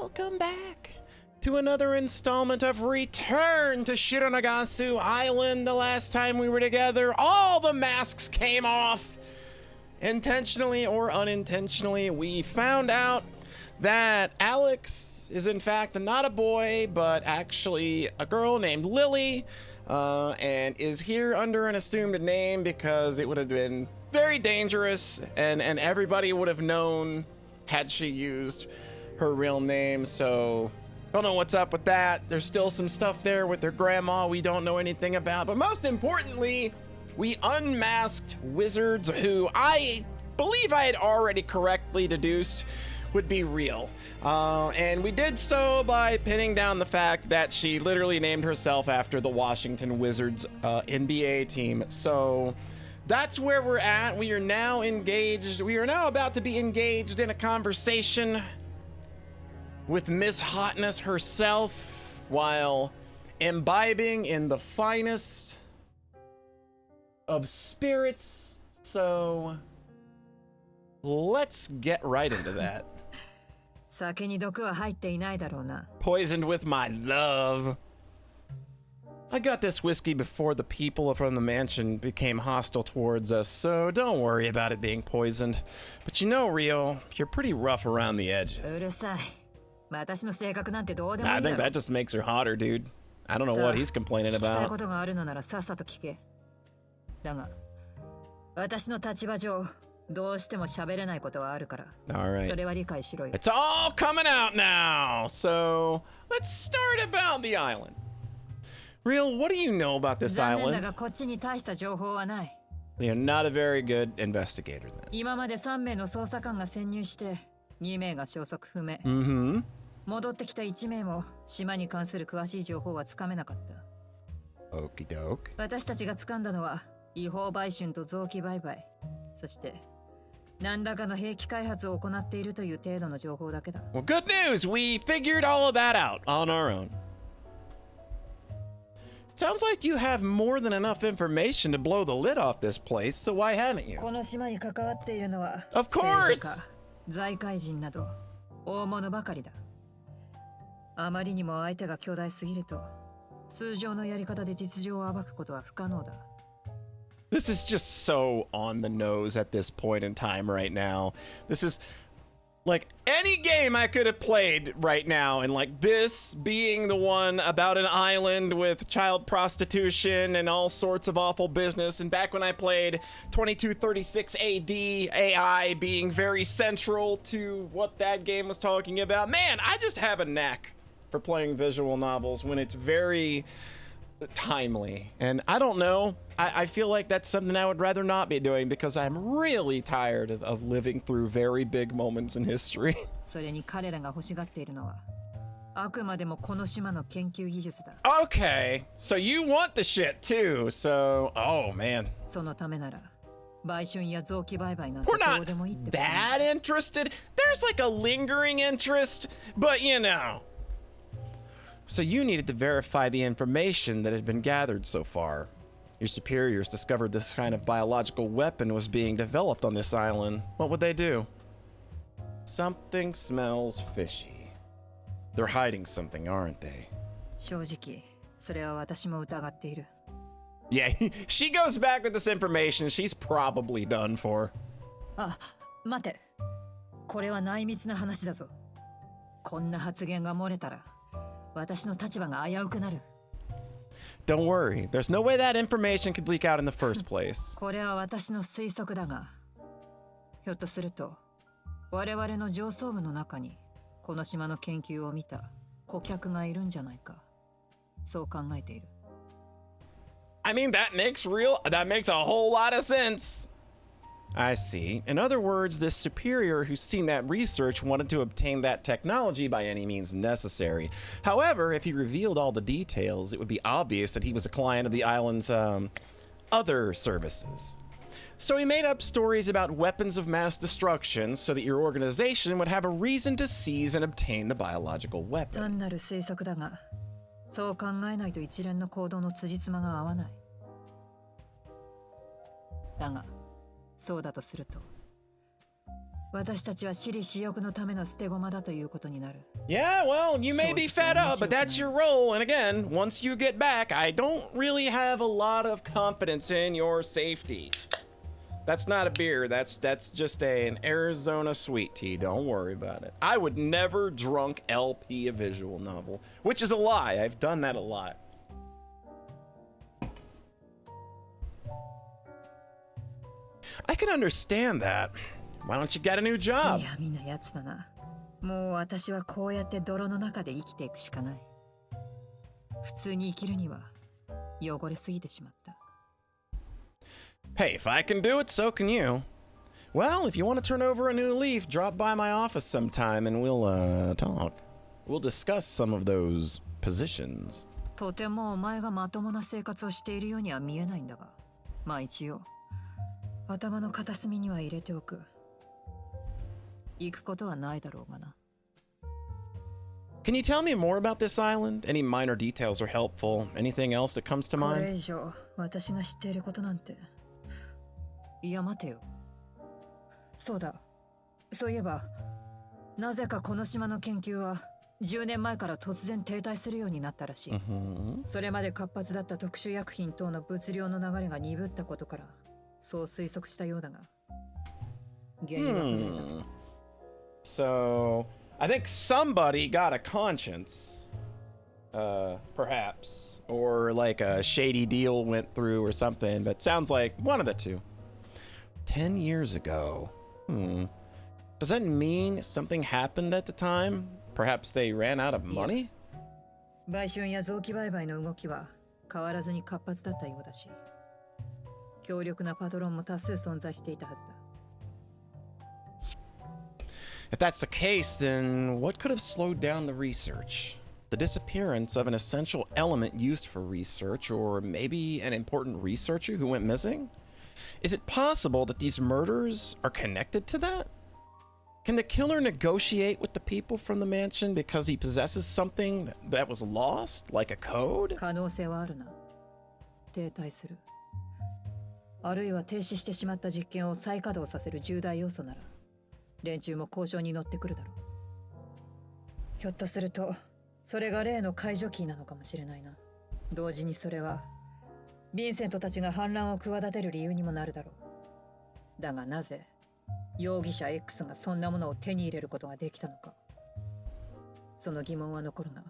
Welcome back to another installment of Return to Shironagasu Island. The last time we were together, all the masks came off. Intentionally or unintentionally, we found out that Alex is in fact not a boy, but actually a girl named Lily, and is here under an assumed name because it would have been very dangerous, and everybody would have known had she used her real name. So don't know what's up with that. There's still some stuff there with their grandma we don't know anything about, but most importantly, we unmasked wizards who I believe I had already correctly deduced would be real. And we did so by pinning down the fact that she literally named herself after the Washington Wizards NBA team. So that's where we're at. We are now engaged. We are now about to be engaged in a conversation with Miss Hotness herself while imbibing in the finest of spirits. So let's get right into that. Poisoned with my love. I got this whiskey before the people from the mansion became hostile towards us, so don't worry about it being poisoned. But you know, Rio, you're pretty rough around the edges. I think that just makes her hotter, dude. I don't know what he's complaining about. Alright. It's all coming out now. So let's start about the island. Real, what do you know about this island? You're not a very good investigator then. Mm-hmm. 戻ってきた1名も島に関する詳しい情報はつかめなかった。Okie doke. 私たちが掴んだのは違法売春と臓器売買、そして何らかの兵器開発を行っているという程度の情報だけだ。Well, good news! We figured all of that out on our own. Sounds like you have more than enough information to blow the lid off this place, so why haven't you? この島に関わっているのは Of course! 財界人など大物ばかりだ。あまりにも相手が強大すぎると、通常のやり方で実情を暴くことは不可能だ。This is just so on the nose at this point in time right now. This is like any game I could have played right now, and like this being the one about an island with child prostitution and all sorts of awful business, and back when I played 2236 AD, AI being very central to what that game was talking about. Man, I just have a knack for playing visual novels when it's very timely, and I don't know, I feel like that's something I would rather not be doing because I'm really tired of living through very big moments in history. Okay, so you want the shit too, so oh man. We're not that interested. There's like a lingering interest, but you know. So you needed to verify the information that had been gathered so far. Your superiors discovered this kind of biological weapon was being developed on this island. What would they do? Something smells fishy. They're hiding something, aren't they? Yeah, she goes back with this information. She's probably done for. Ah, mate. これは内密な話だぞ。こんな発言が漏れたら。Don't worry, there's no way that information could leak out in the first place. これは私の推測だが、ひょっとすると我々の上層部の中にこの島の研究を見た顧客がいるんじゃないか、そう考えている。I mean, that makes a whole lot of sense. I see. In other words, this superior who's seen that research wanted to obtain that technology by any means necessary. However, if he revealed all the details, it would be obvious that he was a client of the island's other services. So he made up stories about weapons of mass destruction so that your organization would have a reason to seize and obtain the biological weapon. 単なる推測だが、そう考えないと一連の行動の辻褄が合わない。だが、そうだとすると、私たちは私利私欲のための捨て駒だということになる。Yeah, well, you may be fed up, but that's your role. And again, once you get back, I don't really have a lot of confidence in your safety. That's not a beer. That's just an Arizona sweet tea. Don't worry about it. I would never drunk LP a visual novel, which is a lie. I've done that a lot. I can understand that. Why don't you get a new job? いや、みんなやつだな。もう私はこうやって泥の中で生きていくしかない。普通に生きるには汚れすぎてしまった。Hey, if I can do it, so can you. Well, if you want to turn over a new leaf, drop by my office sometime and we'll, talk. We'll discuss some of those positions. とてもお前がまともな生活をしているようには見えないんだが。まあ一応、頭の片隅には入れておく。行くことはないだろうがな。Can you tell me more about this island? Any minor details are helpful. Anything else that comes to これ mind? 以上私が知っていることなんて。いや待てよ。そうだ。そういえば、なぜかこの島の研究は10年前から突然停滞するようになったらしい。それまで活発だった特殊薬品等の物量の流れが鈍ったことから、そう推測したようだが。原因は不明だ。So, I think somebody got a conscience. Perhaps. Or like a shady deal went through or something, but sounds like one of the two. 10 years ago. Does that mean something happened at the time? Perhaps they ran out of money? 売春や臓器売買の動きは変わらずに活発だったようだし、強力なパトロンも多数存在していたはずだ。If that's the case, then what could have slowed down the research? The disappearance of an essential element used for research, or maybe an important researcher who went missing? Is it possible that these murders are connected to that? Can the killer negotiate with the people from the mansion because he possesses something that was lost, like a code? 可能性はあるな。停滞する。あるいは停止してしまった実験を再稼働させる重大要素なら、連中も交渉に乗ってくるだろう。ひょっとすると、それが例の解除キーなのかもしれないな。同時にそれは、ヴィンセントたちが反乱を企てる理由にもなるだろう。だがなぜ、容疑者 X がそんなものを手に入れることができたのか。その疑問は残るが。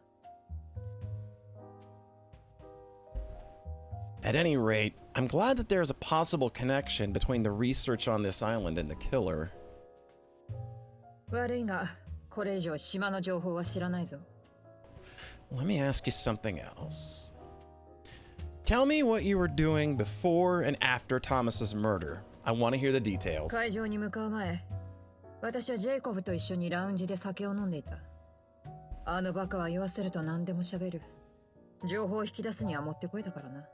At any rate, I'm glad that there's a possible connection between the research on this island and the killer. 悪いが、これ以上島の情報は知らないぞ。Let me ask you something else. Tell me what you were doing before and after Thomas's murder. I want to hear the details. 会場に向かう前、私はジェイコブと一緒にラウンジで酒を飲んでいた。あのバカは言わせると何でも喋る。情報を引き出すにはもってこいだからな。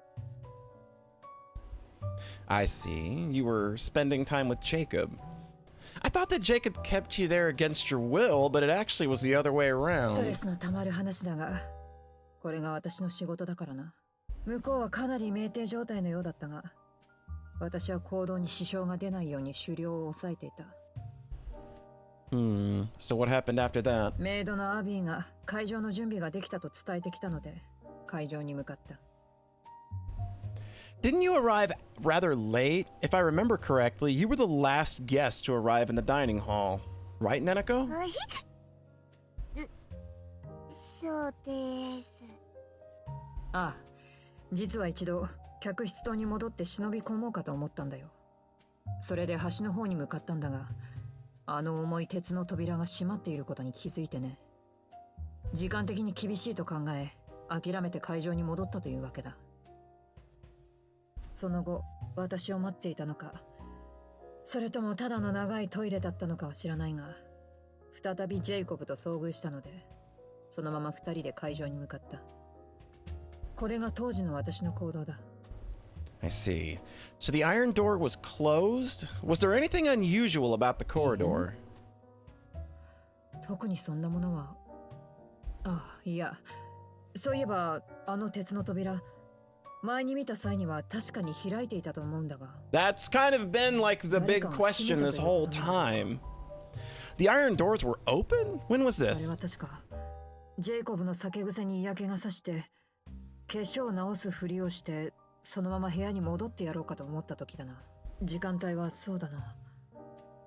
I see. You were spending time with Jacob. I thought that Jacob kept you there against your will, but it actually was the other way ストレ around. スのたまる話だが、これが私の仕事だからな。向こうはかなり酩酊状態のようだったが、私は行動に支障が出ないように狩猟を抑えていた。So what happened after that? メイドのアビーが会場の準備ができたと伝えてきたので、会場に向かった。Didn't you arrive rather late? If I remember correctly, you were the last guest to arrive in the dining hall. Right, Neneko? そうです。ああ、実は一度客室棟に戻って忍び込もうかと思ったんだよ。それで橋の方に向かったんだが、あの重い鉄の扉が閉まっていることに気づいてね。時間的に厳しいと考え、諦めて会場に戻ったというわけだ。その後、私を待っていたのか、それともただの長いトイレだったのかは知らないが、再びジェイコブと遭遇したので、そのまま二人で会場に向かった。これが当時の私の行動だ。I see. So the iron door was closed? Was there anything unusual about the corridor? 特にそんなものは。あ、いや。そういえば、あの鉄の扉、前に見た際には確かに開いていたと思うんだが。That's kind of been like the big question this whole time. The iron doors were open? When was あれ this? は確かジェイコブの酒癖に嫌気がさして化粧を直すふりをしてそのまま部屋に戻ってやろうかと思った時だな。時間帯はそうだな。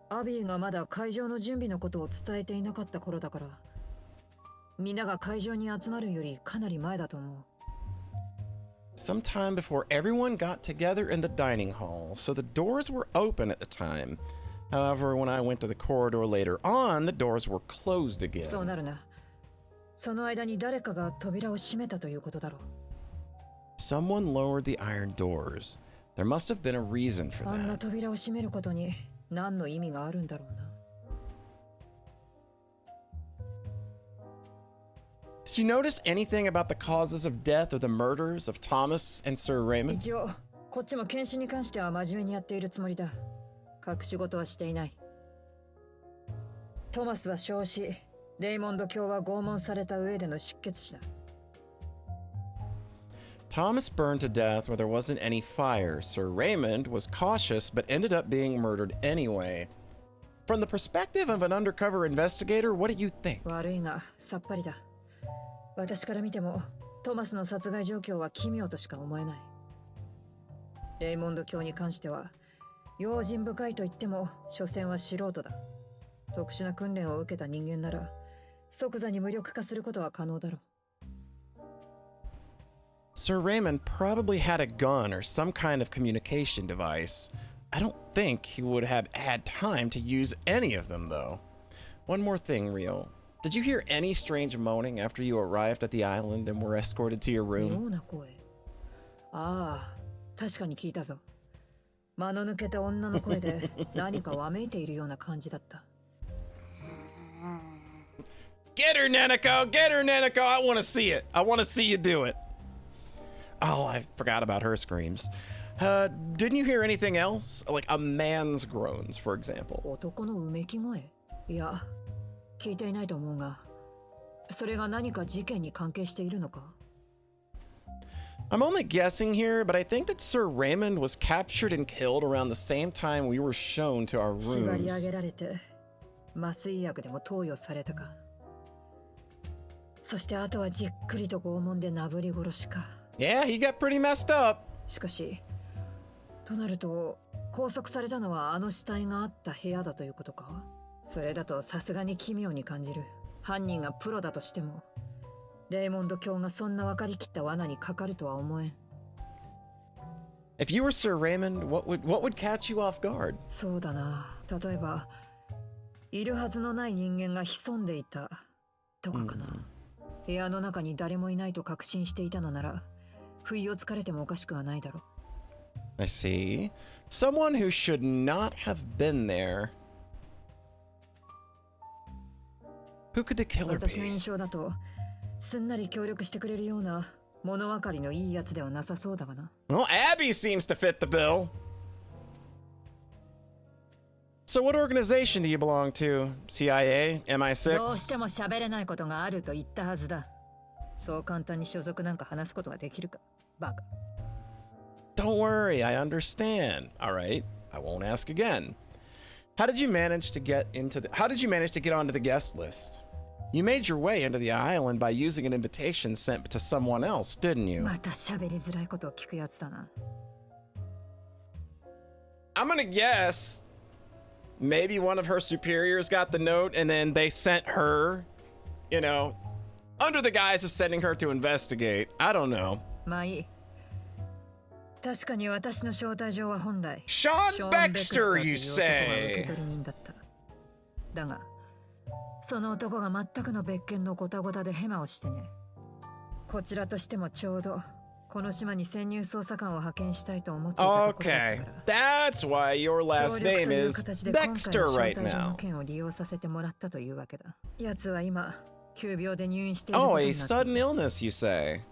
アビーがまだ会場の準備のことを伝えていなかった頃だから、みんなが会場に集まるよりかなり前だと思う。Sometime before everyone got together in the dining hall, so the doors were open at the time. However, when I went to the corridor later on, the doors were closed そう again. なるな。その間に誰かが扉を閉めたということだろう。Someone lowered the iron doors. There must have been a reason for あんな that. 扉を閉めることに何の意味があるんだろうな。Did you notice anything about the causes of death or the murders of Thomas and Sir Raymond? 一応こっちも検視に関しては真面目にやっているつもりだ。隠し事はしていない。トマスは焼死、レイモンド卿は拷問された上での失血死だ。Thomas burned to death where there wasn't any fire. Sir Raymond was cautious but ended up being murdered anyway. From the perspective of an undercover investigator, what do you think? 悪いがさっぱりだ。私から見てもトマスの殺害状況は奇妙としか思えない。レイモンド卿に関しては用心深いと言っても所詮は素人だ。特殊な訓練を受けた人間なら即座に無力化することは可能だろう。Sir Raymond probably had a gun or some kind of communication device. I don't think he would have had time to use any of them, though. One more thing, Rio. Did you hear any strange moaning after you arrived at the island and were escorted to your 妙 room? な声。ああ、確かに聞いたぞ。間の抜けた女の声で何かわめいているような感じだった。Get her, Neneko! Get her, Neneko! I want to see it. I want to see you do it. Oh, I forgot about her screams. Didn't you hear anything else? Like a man's groans, for example. 男のうめき声？いや、聞いていないと思うが、それが何か事件に関係しているのか？ I'm only guessing here, but I think that Sir Raymond was captured and killed around the same time we were shown to our 縛り上 rooms. げられて、麻酔薬でも投与されたか。そしてあとはじっくりと拷問でなぶり殺しか。Yeah, he got pretty messed up. しかし、となると拘束されたのはあの死体があった部屋だということか？それだとさすがに奇妙に感じる。犯人がプロだとしても、レイモンド卿がそんな分かりきった罠にかかるとは思えん。If you were Sir Raymond, what would catch you off guard? そうだな。例えば、いるはずのない人間が潜んでいたとかかな。部屋の中に誰もいないと確信していたのなら、不意をつかれてもおかしくはないだろう。I see. Someone who should not have been there. Who could the killer 私の be? 印象だと、すんなり協力してくれるような物分かりのいいやつではなさそうだがな。Well, Abby seems to fit the bill. So what organization do you belong to? CIA? どう MI6? しても喋れないことがあると言ったはずだ。そう簡単に所属なんか話すことができるか、バカ。Don't worry, I understand. All right, I won't ask again. How did you manage to get onto the guest list? You made your way into the island by using an invitation sent to someone else, didn't you? また喋りづらいことを聞くやつだな。I'm gonna guess maybe one of her superiors got the note and then they sent her, you know, under the guise of sending her to investigate. I don't know. まあいい。確かに私の招待状は本来 Sean ショーン Baxter, とい you う男が受け say? 取り人だった。だが、その男が全くの別件のゴタゴタでヘマをしてね。こちらとしてもちょうどこの島に潜入捜査官を派遣したいと思っていたところだ Okay, ったから。 that's why your 協 last 力 name という is 形で今回 Baxter の招 right 待状の now. 件を利用させてもらったというわけだ。奴は今、急病で入院しているこ Oh, と a になってい sudden る。 illness, you say?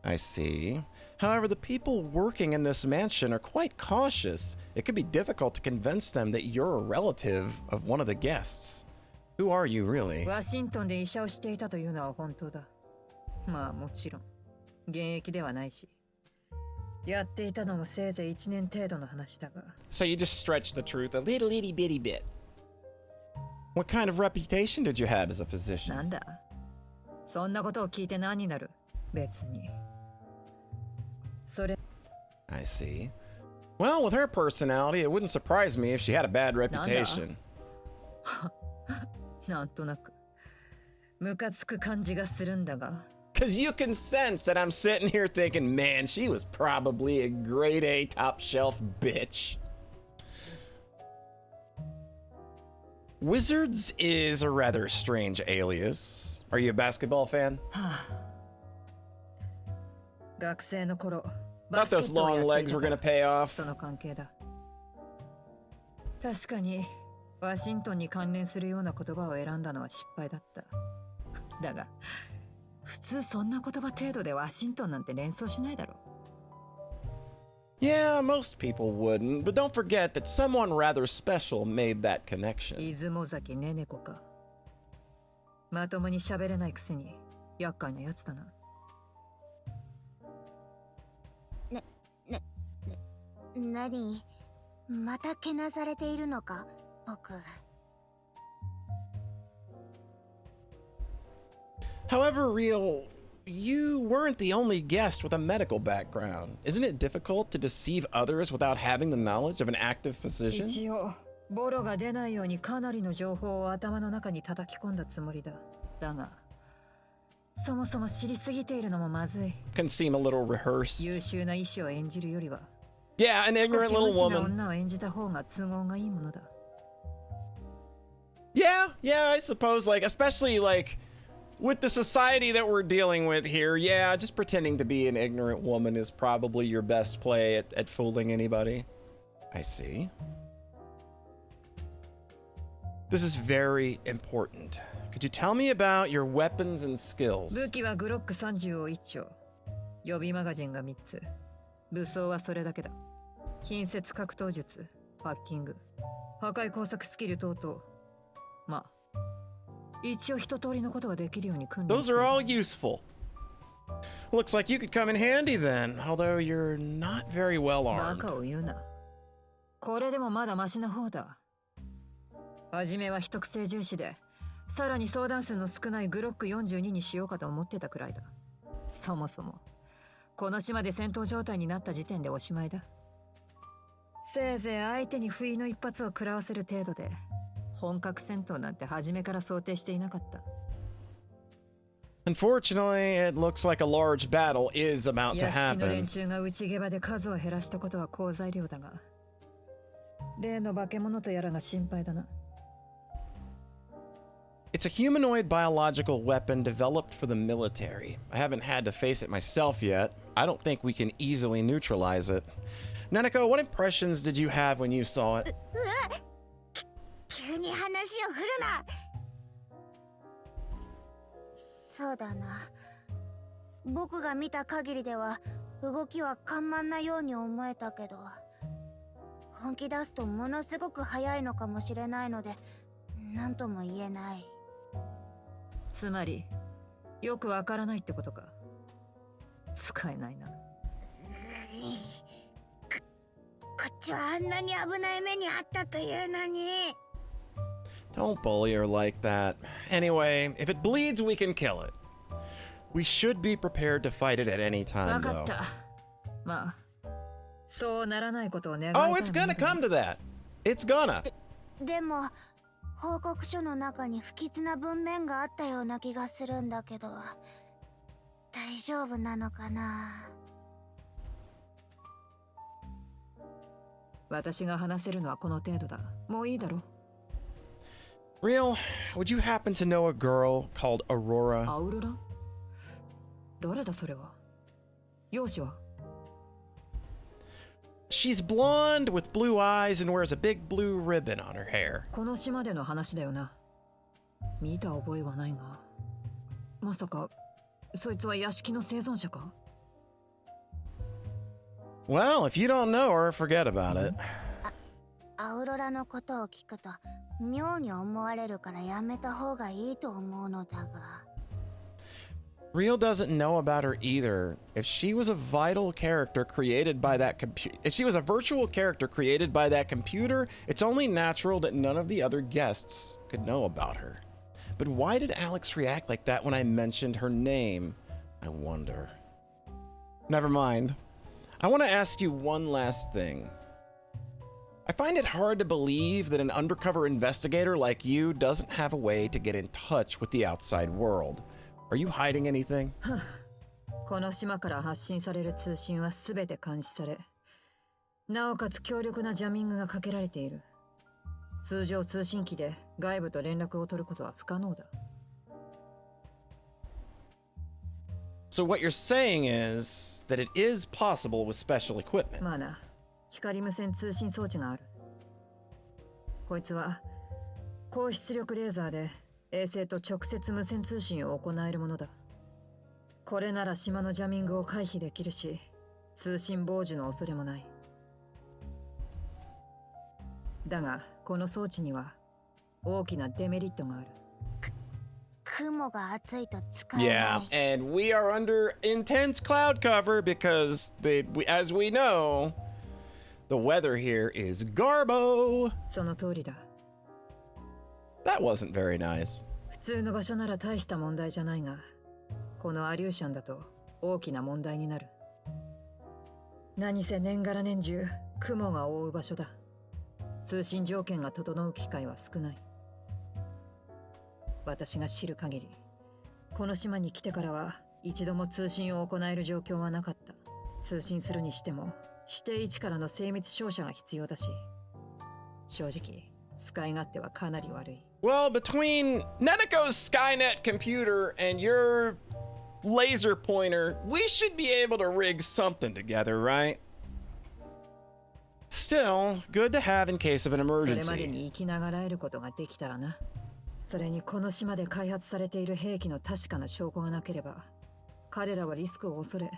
I see. However, the people working in this mansion are quite cautious. It could be difficult to convince them that you're a relative of one of the guests. Who are you, really? ワシントンで医者をしていたというのは本当だ。まあもちろん、現役ではないし。やっていたのもせいぜい1年程度の話だが。So you just stretched the truth a little itty bitty bit. What kind of reputation did you have as a physician? なんだそんなことを聞いて何になる別に。それ I see. Well, with her personality, it wouldn't surprise me if she had a bad reputation. なんとなくムカつく感じがするんだが。Because you can sense that I'm sitting here thinking, man, she was probably a grade A top shelf bitch. Wizards is a rather strange alias. Are you a basketball fan? 学生の頃 Thought those long legs were gonna pay off. その関係だ。確かにワシントンに関連するような言葉を選んだのは失敗だった。だが普通そんな言葉程度でワシントンなんて連想しないだろ。Yeah, most people wouldn't, but don't forget that someone rather special made that connection. 出雲崎ねね子か。まともに喋れないくせに厄介なやつだな。何またけなされているのか僕。However, Real, you weren't the only guest with a medical background. Isn't it difficult to deceive others without having the knowledge of an active physician? 一応ボロが出ないようにかなりの情報を頭の中に叩き込んだつもりだ。だがそもそも知りすぎているのもまずい。 Can seem a little rehearsed. 優秀な医師を演じるよりは Yeah, an 少 ignorant し little 無知な woman. 女を演じた方が都合がいいものだ。 Yeah, I suppose, like, especially, like, with the society that we're dealing with here, yeah, just pretending to be an ignorant woman is probably your best play at fooling anybody. I see. This is very important. Could you tell me about your weapons and skills? 武器はグロック30を1丁、予備マガジンが3つ、武装はそれだけだ。近接格闘術、ハッキング、破壊工作スキル等々。まあ一応一通りのことができるように訓練 Those してい are る。 all useful. Looks like you could come in handy then, although you're not very well バ armed. カを言うな。これでもまだマシな方だ。初めは秘匿性重視で、さらに相談数の少ないグロック42にしようかと思ってたくらいだ。そもそもこの島で戦闘状態になった時点でおしまいだ。せいぜい相手に不意の一発を食らわせる程度で、本格戦闘なんて初めから想定していなかった。Unfortunately, it looks like a large battle is about to 屋敷の連 happen. 中が内下場で数を減らしたことは好材料だが、例の化け物とやらが心配だな。It's a humanoid biological weapon developed for the military. I haven't had to face it myself yet. I don't think we can easily neutralize it. Nanako, what impressions did you have when you saw it? 急に話を振るな。そうだな。僕が見た限りでは動きは緩慢なように思えたけど、本気出すとものすごく速いのかもしれないので、何とも言えない。つまりよくわからないってことか。使えないな。こっちはあんなに危ない目にあったというのに。 Don't bully her like that. Anyway, if it bleeds, we can kill it. We should be prepared to fight it at any わ time, か though. った。まあそうならないことを願い Oh, た it's い gonna ものだ。 come to that. It's gonna. でも報告書の中に不吉な文面があったような気がするんだけど、大丈夫なのかな。私が話せるのはこの程度だ。もういいだろ。 Real, would you happen to know a girl called Aurora? アウロラ？誰だそれは？容姿は？ She's blonde with blue eyes and wears a big blue ribbon on her hair. この島での話だよな。見た覚えはないが、まさかそいつは屋敷の生存者か？ Well, if you don't know her, forget about it. アウロラのことを聞くと妙に思われるからやめた方がいいと思うのだが。Real doesn't know about her either. If she was a vital character created by that computer, if she was a virtual character created by that computer, it's only natural that none of the other guests could know about her. But why did Alex react like that when I mentioned her name? I wonder. Never mind. I want to ask you one last thing. I find it hard to believe that an undercover investigator like you doesn't have a way to get in touch with the outside world. Are you hiding anything? この島から発信される通信はすべて監視され、なおかつ強力なジャミングがかけられている。通常通信機で外部と連絡を取ることは不可能だ。So what you're saying is that it is possible with special equipment. まあな、光無線通信装置がある。こいつは高出力レーザーで衛星と直接無線通信を行えるものだ。これなら島のジャミングを回避できるし、通信傍受の恐れもない。だが、この装置には大きなデメリットがある。雲が厚いと使えない。Yeah, and we are under intense cloud cover because as we know, the weather here is garbo. その通りだ。That wasn't very nice. 普通の場所なら大した問題じゃないが、このアリューシャンだと大きな問題になる。何せ年がら年中雲が覆う場所だ。通信条件が整う機会は少ない。私が知る限り、この島に来てからは一度も通信を行える状況はなかった。通信するにしても指定位置からの精密照射が必要だし、正直使い勝手はかなり悪い。Well, between Neneko's Skynet computer and your laser pointer, we should be able to rig something together, right? Still, good to have in case of an それまで emergency. に生きながらえることができたらな。それにこの島で開発されている兵器の確かな証拠がなければ、彼らはリスクを恐れ、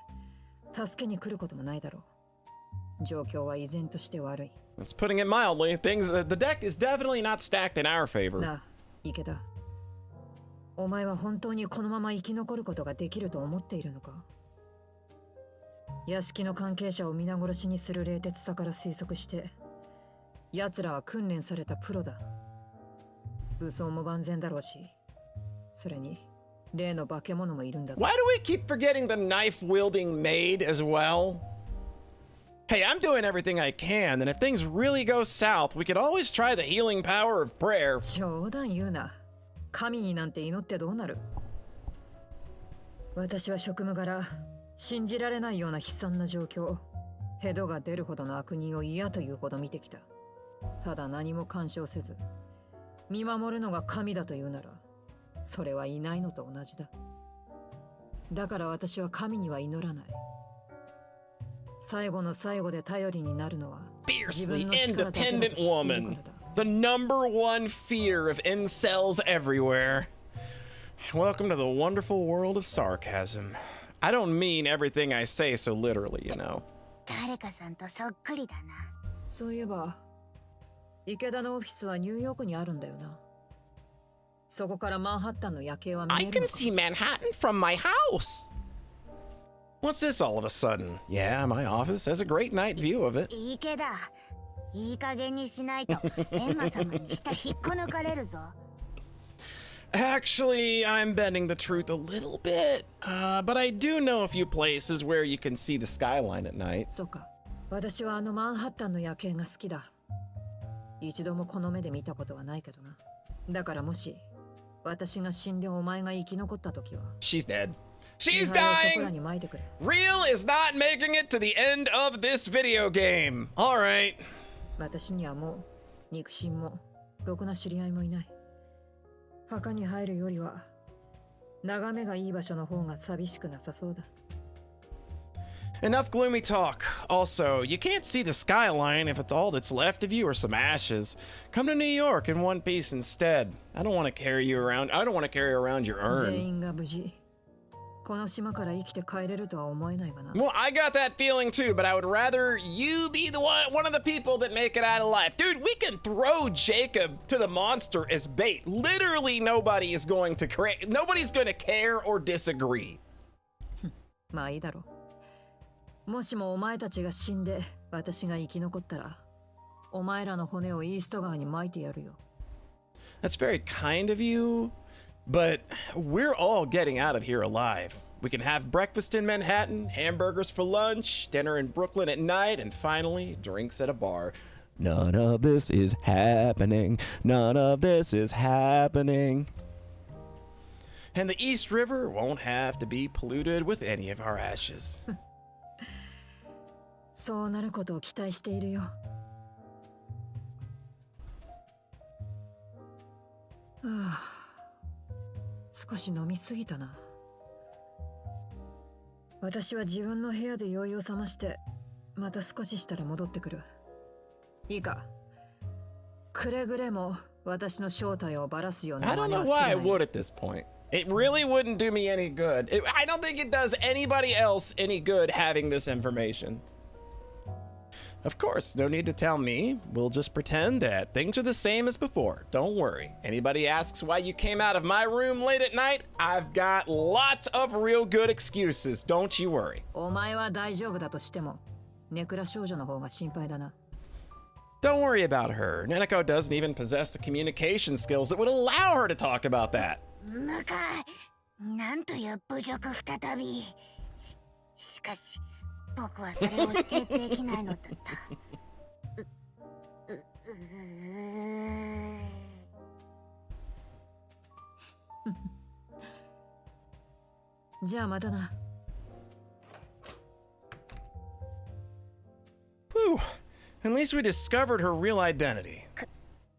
助けに来ることもないだろう。状況は依然として悪い。That's putting it mildly. The deck is definitely not stacked in our favor. なあ、池田。お前は本当にこのまま生き残ることができると思っているのか？屋敷の関係者を皆殺しにする冷徹さから推測して、奴らは訓練されたプロだ。武装も万全だろうし、それに例の化け物もいるんだぞ。Why do we keep forgetting the knife-wielding maid as well? Hey, I'm doing everything I can, and if things really go south, we could always try the healing power of prayer. 冗談言うな。神になんて祈ってどうなる？私は職務柄、信じられないような悲惨な状況、ヘドが出るほどの悪人を嫌というほど見てきた。ただ何も干渉せず、見守るのが神だというなら、それはいないのと同じだ。だから私は神には祈らない。最後の最後で頼りになるのは、Fiercely independent woman. The number one fear of incels everywhere. Welcome to the wonderful world of sarcasm. I don't mean everything I say so literally, you know. 誰かさんとそっくりだな。そういえば、池田のオフィスはニューヨークにあるんだよな。そこからマンハッタンの夜景は見 I える can のか？ see Manhattan from my house. What's this all of a sudden? Yeah, my office has a great night view of it. 池田、いい加減にしないとエンマ様に下引っこ抜かれるぞ。Actually, I'm bending the truth a little bit, but I do know a few places where you can see the skyline at night. そうか。私はあのマンハッタンの夜景が好きだ。一度もこの目で見たことはないけどな。だからもし私が死んでお前が生き残った時は、 She's dead. She's そこら dying! に撒いてくれ。 Real is not making it to the end of this video game. All right. 私にはもう肉親もろくな知り合いもいない。墓に入るよりは眺めがいい場所の方が寂しくなさそうだ。 Enough gloomy talk. Also, you can't see the skyline if it's all that's left of you or some ashes. Come to New York in one piece instead. I don't want to carry you around. I don't want to carry around your 全 urn. 員が無事。この島から生きて帰れるとは思えないがな。 Well, I got that feeling too, but I would rather you be the one of the people that make it out alive. Dude, we can throw Jacob to the monster as bait. Literally nobody is going to nobody's going to care or disagree. まあいいだろう。もしもお前たちが死んで私が生き残ったら、お前らの骨をイースト川に撒いてやるよ。 That's very kind of you, but we're all getting out of here alive. We can have breakfast in Manhattan, hamburgers for lunch, dinner in Brooklyn at night, and finally, drinks at a bar. None of this is happening. None of this is happening. And the East River won't have to be polluted with any of our ashes. そうなることを期待しているよ。はあ、少し飲みすぎたな。私は自分の部屋で酔いを覚まして、また少ししたら戻ってくる。いいか、くれぐれも私の正体をばらすような I 真 don't 似 know はする why な I よ。 would at this point. It really wouldn't do me any good. I don't think it does anybody else any good having this information. Of course, no need to tell me. We'll just pretend that things are the same as before. Don't worry. Anybody asks why you came out of my room late at night? I've got lots of real good excuses. Don't you worry. お前は大丈夫だとしても、ネクラ少女の方が心配だな。Don't worry about her. Neneko doesn't even possess the communication skills that would allow her to talk about that. むか、なんという侮辱再び。しかし、僕はそれを否定できないのだった。じゃあまたな。Whew. At least we discovered her real identity.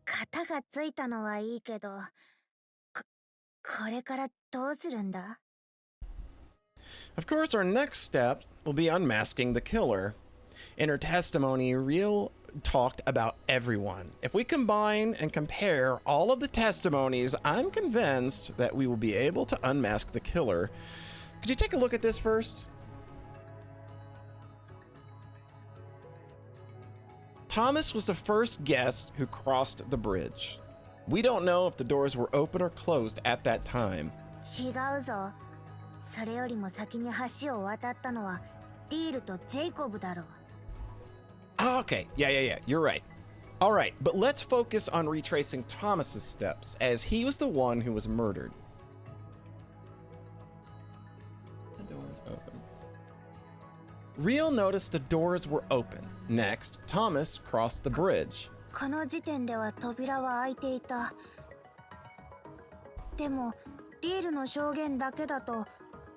型がついたのはいいけど、これからどうするんだ？ Of course, our next step will be unmasking the killer. In her testimony, Real talked about everyone. If we combine and compare all of the testimonies, I'm convinced that we will be able to unmask the killer. Could you take a look at this first? Thomas was the first guest who crossed the bridge. We don't know if the doors were open or closed at that time. 違うぞ。それよりも先に橋を渡ったのはリールとジェイコブだろう。Oh, okay, yeah, you're right. All right, but let's focus on retracing Thomas's steps, as he was the one who was murdered. The doors open. Real noticed the doors were open. Next, Thomas crossed the bridge. この時点では扉は開いていた。でもリールの証言だけだと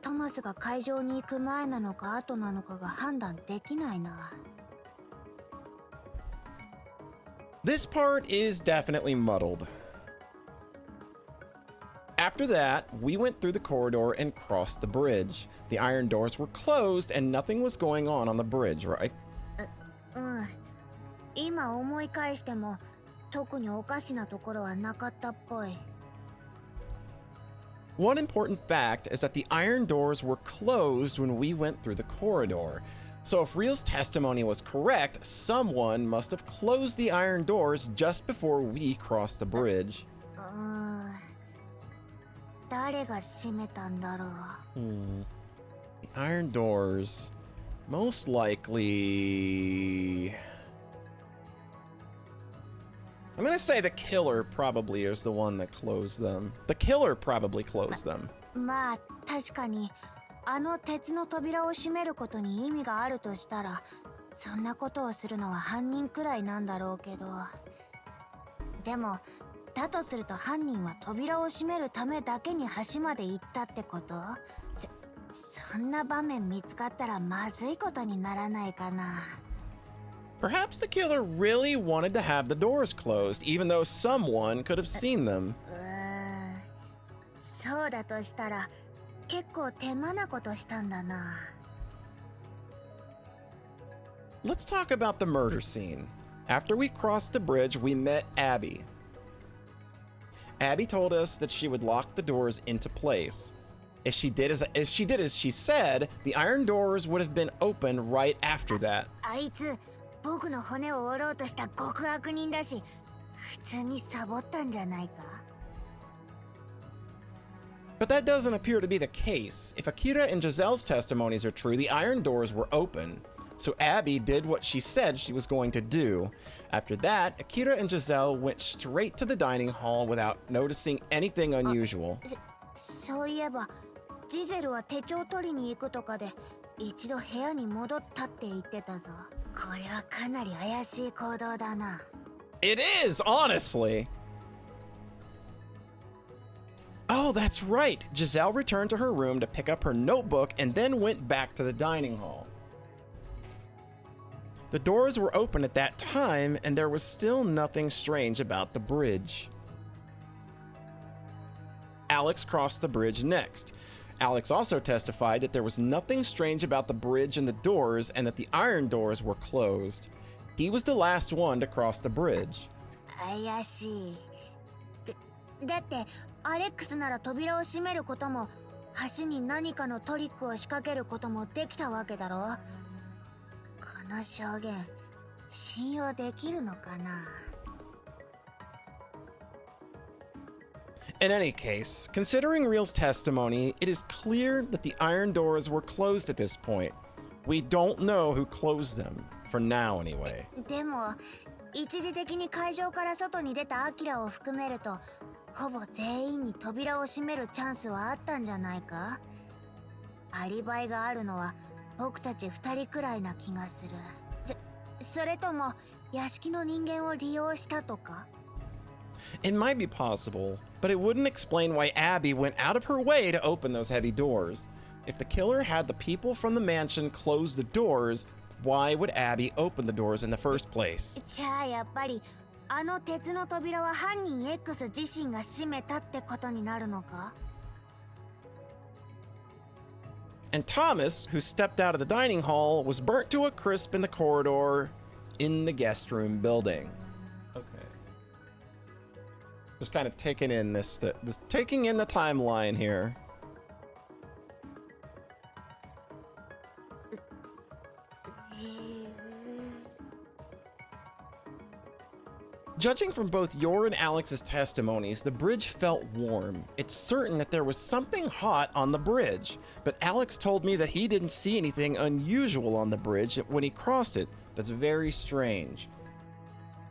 トマスが会場に行く前なのか後なのかが判断できないな。This part is definitely muddled. After that, we went through the corridor and crossed the bridge. The iron doors were closed and nothing was going on the bridge, right? うん。今思い返しても特におかしなところはなかったっぽい。One important fact is that the iron doors were closed when we went through the corridor. So if Real's testimony was correct, someone must have closed the iron doors just before we crossed the bridge. 誰が閉めたんだろう。The iron doors, most likely... I'm gonna say the killer probably is the one that closed them. The killer probably closed them. まあ確かにあの鉄の扉を閉めることに意味があるとしたら、そんなことをするのは犯人くらいなんだろうけど。でもだとすると犯人は扉を閉めるためだけに橋まで行ったってこと？そんな場面見つかったらまずいことにならないかな。Perhaps the killer really wanted to have the doors closed, even though someone could have seen them. そうだとしたら結構手間なことしたんだな。Let's talk about the murder scene. After we crossed the bridge, we met Abby. Abby told us that she would lock the doors into place. If she did as she said, the iron doors would have been open right after that. あいつ僕の骨を折ろうとした極悪人だし、普通にサボったんじゃないか。 But that doesn't appear to be the case. If Akira and Giselle's testimonies are true, the iron doors were open. So Abby did what she said she was going to do. After that, Akira and Giselle went straight to the dining hall without noticing anything unusual. そういえば、ジゼルは手帳取りに行くとかで一度部屋に戻ったって言ってたぞ。これはかなり怪しい行動だな。 It is, honestly. Oh, that's right. Giselle returned to her room to pick up her notebook and then went back to the dining hall. The doors were open at that time, and there was still nothing strange about the bridge. Alex crossed the bridge next. Alex also testified that there was nothing strange about the bridge and the doors, and that the iron doors were closed. He was the last one to cross the bridge. 怪しい。だってアレックスなら扉を閉めることも橋に何かのトリックを仕掛けることもできたわけだろ。この証言信用できるのかな。 In any case, considering Real's testimony, it is clear that the iron doors were closed at this point. We don't know who closed them, for now anyway. でも一時的に会場から外に出たアキラを含めるとほぼ全員に扉を閉めるチャンスはあったんじゃないか。アリバイがあるのは僕たち2人くらいな気がする。それとも屋敷の人間を利用したとか。 It might be possible, but it wouldn't explain why Abby went out of her way to open those heavy doors. If the killer had the people from the mansion close the doors, why would Abby open the doors in the first place? じゃあやっぱりあの鉄の扉は犯人 X 自身が閉めたってことになるのか。 And Thomas, who stepped out of the dining hall, was burnt to a crisp in the corridor in the guest room building. Okay. Just kind of taking in taking in the timeline here. Judging from both your and Alex's testimonies, the bridge felt warm. It's certain that there was something hot on the bridge, but Alex told me that he didn't see anything unusual on the bridge when he crossed it. That's very strange.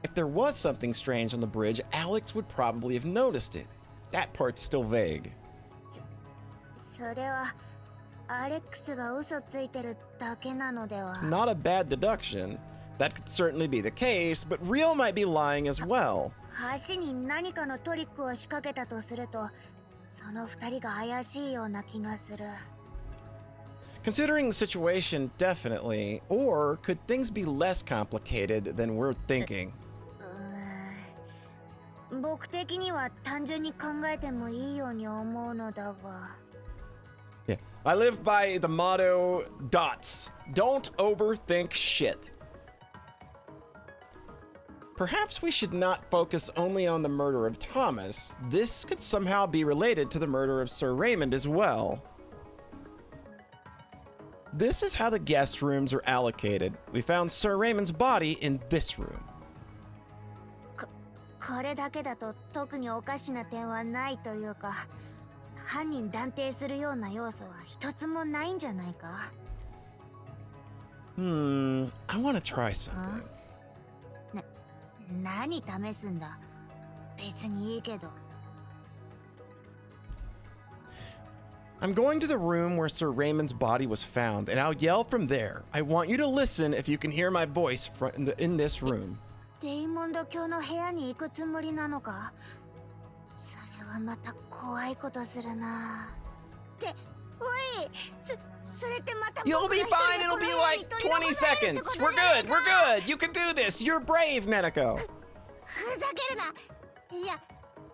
If there was something strange on the bridge, Alex would probably have noticed it. That part's still vague. それはアレックスが嘘ついてるだけなのでは。 Not a bad deduction. That could certainly be the case, but Real might be lying as well. 橋に何かのトリックを仕掛けたとすると、その2人が怪しいような気がする。 Considering the situation, definitely. Or could things be less complicated than we're thinking? 僕的には単純に考えてもいいように思うのだが。 Yeah. I live by the motto, dots. Don't overthink shit. Perhaps we should not focus only on the murder of Thomas. This could somehow be related to the murder of Sir Raymond as well. This is how the guest rooms are allocated. We found Sir Raymond's body in this room. これだけだと特におかしな点はないというか、犯人断定するような要素は一つもないんじゃないか。 I want to try something. 何試すんだ。別にいいけど。 I'm going to the room where Sir Raymond's body was found, and I'll yell from there. I want you to listen if you can hear my voice in this room. レイモンド卿の部屋に行くつもりなのか。それはまた怖いことするな。って、おい、それってまた。 You'll be fine. It'll be like 20 seconds. We're good. We're good. You can do this. You're brave, Neneko. ふざけるな。いや、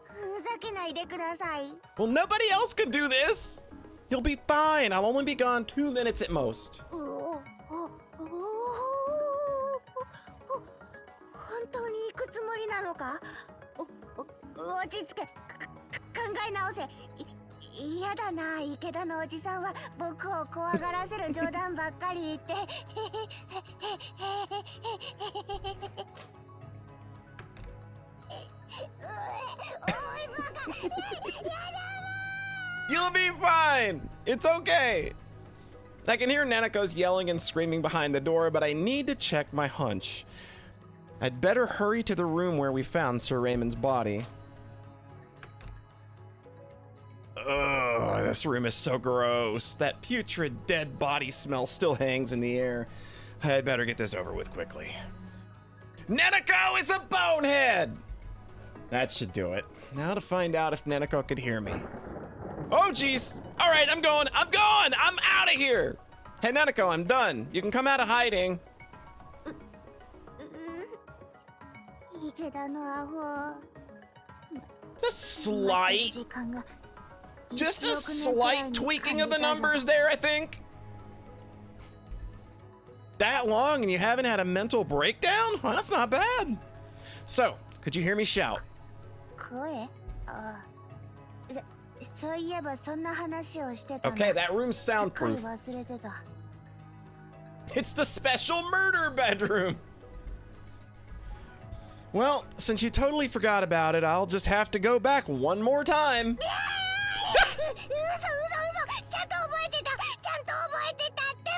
ふざけないでください。 Well, nobody else can do this. You'll be fine. I'll only be gone 2 minutes at most. 本当に行くつもりなのか。落ち着け。考え直せ。嫌だな、池田のおじさんは僕を怖がらせる冗談ばっかり言って。You'll be fine! It's okay! I can hear Nanako's yelling and screaming behind the door, but I need to check my hunch. I'd better hurry to the room where we found Sir Raymond's body. Ugh, this room is so gross. That putrid dead body smell still hangs in the air. I'd better get this over with quickly. Nanako is a bonehead! That should do it. Now to find out if Nanako could hear me. Oh, jeez. All right, I'm going. I'm out of here. Hey, Nanako, I'm done. You can come out of hiding. 池田のアホ。 Just a slight tweaking of the numbers there, I think. That long and you haven't had a mental breakdown? Well, that's not bad. So, could you hear me shout? 声？ああ。そういえばそんな話をしてたな。 Okay, that room's すっかり soundproof. 忘れてた。 It's the special murder bedroom. Well, since you totally forgot about it, I'll just have to go back one more time. 嘘。ちゃんと覚えてたって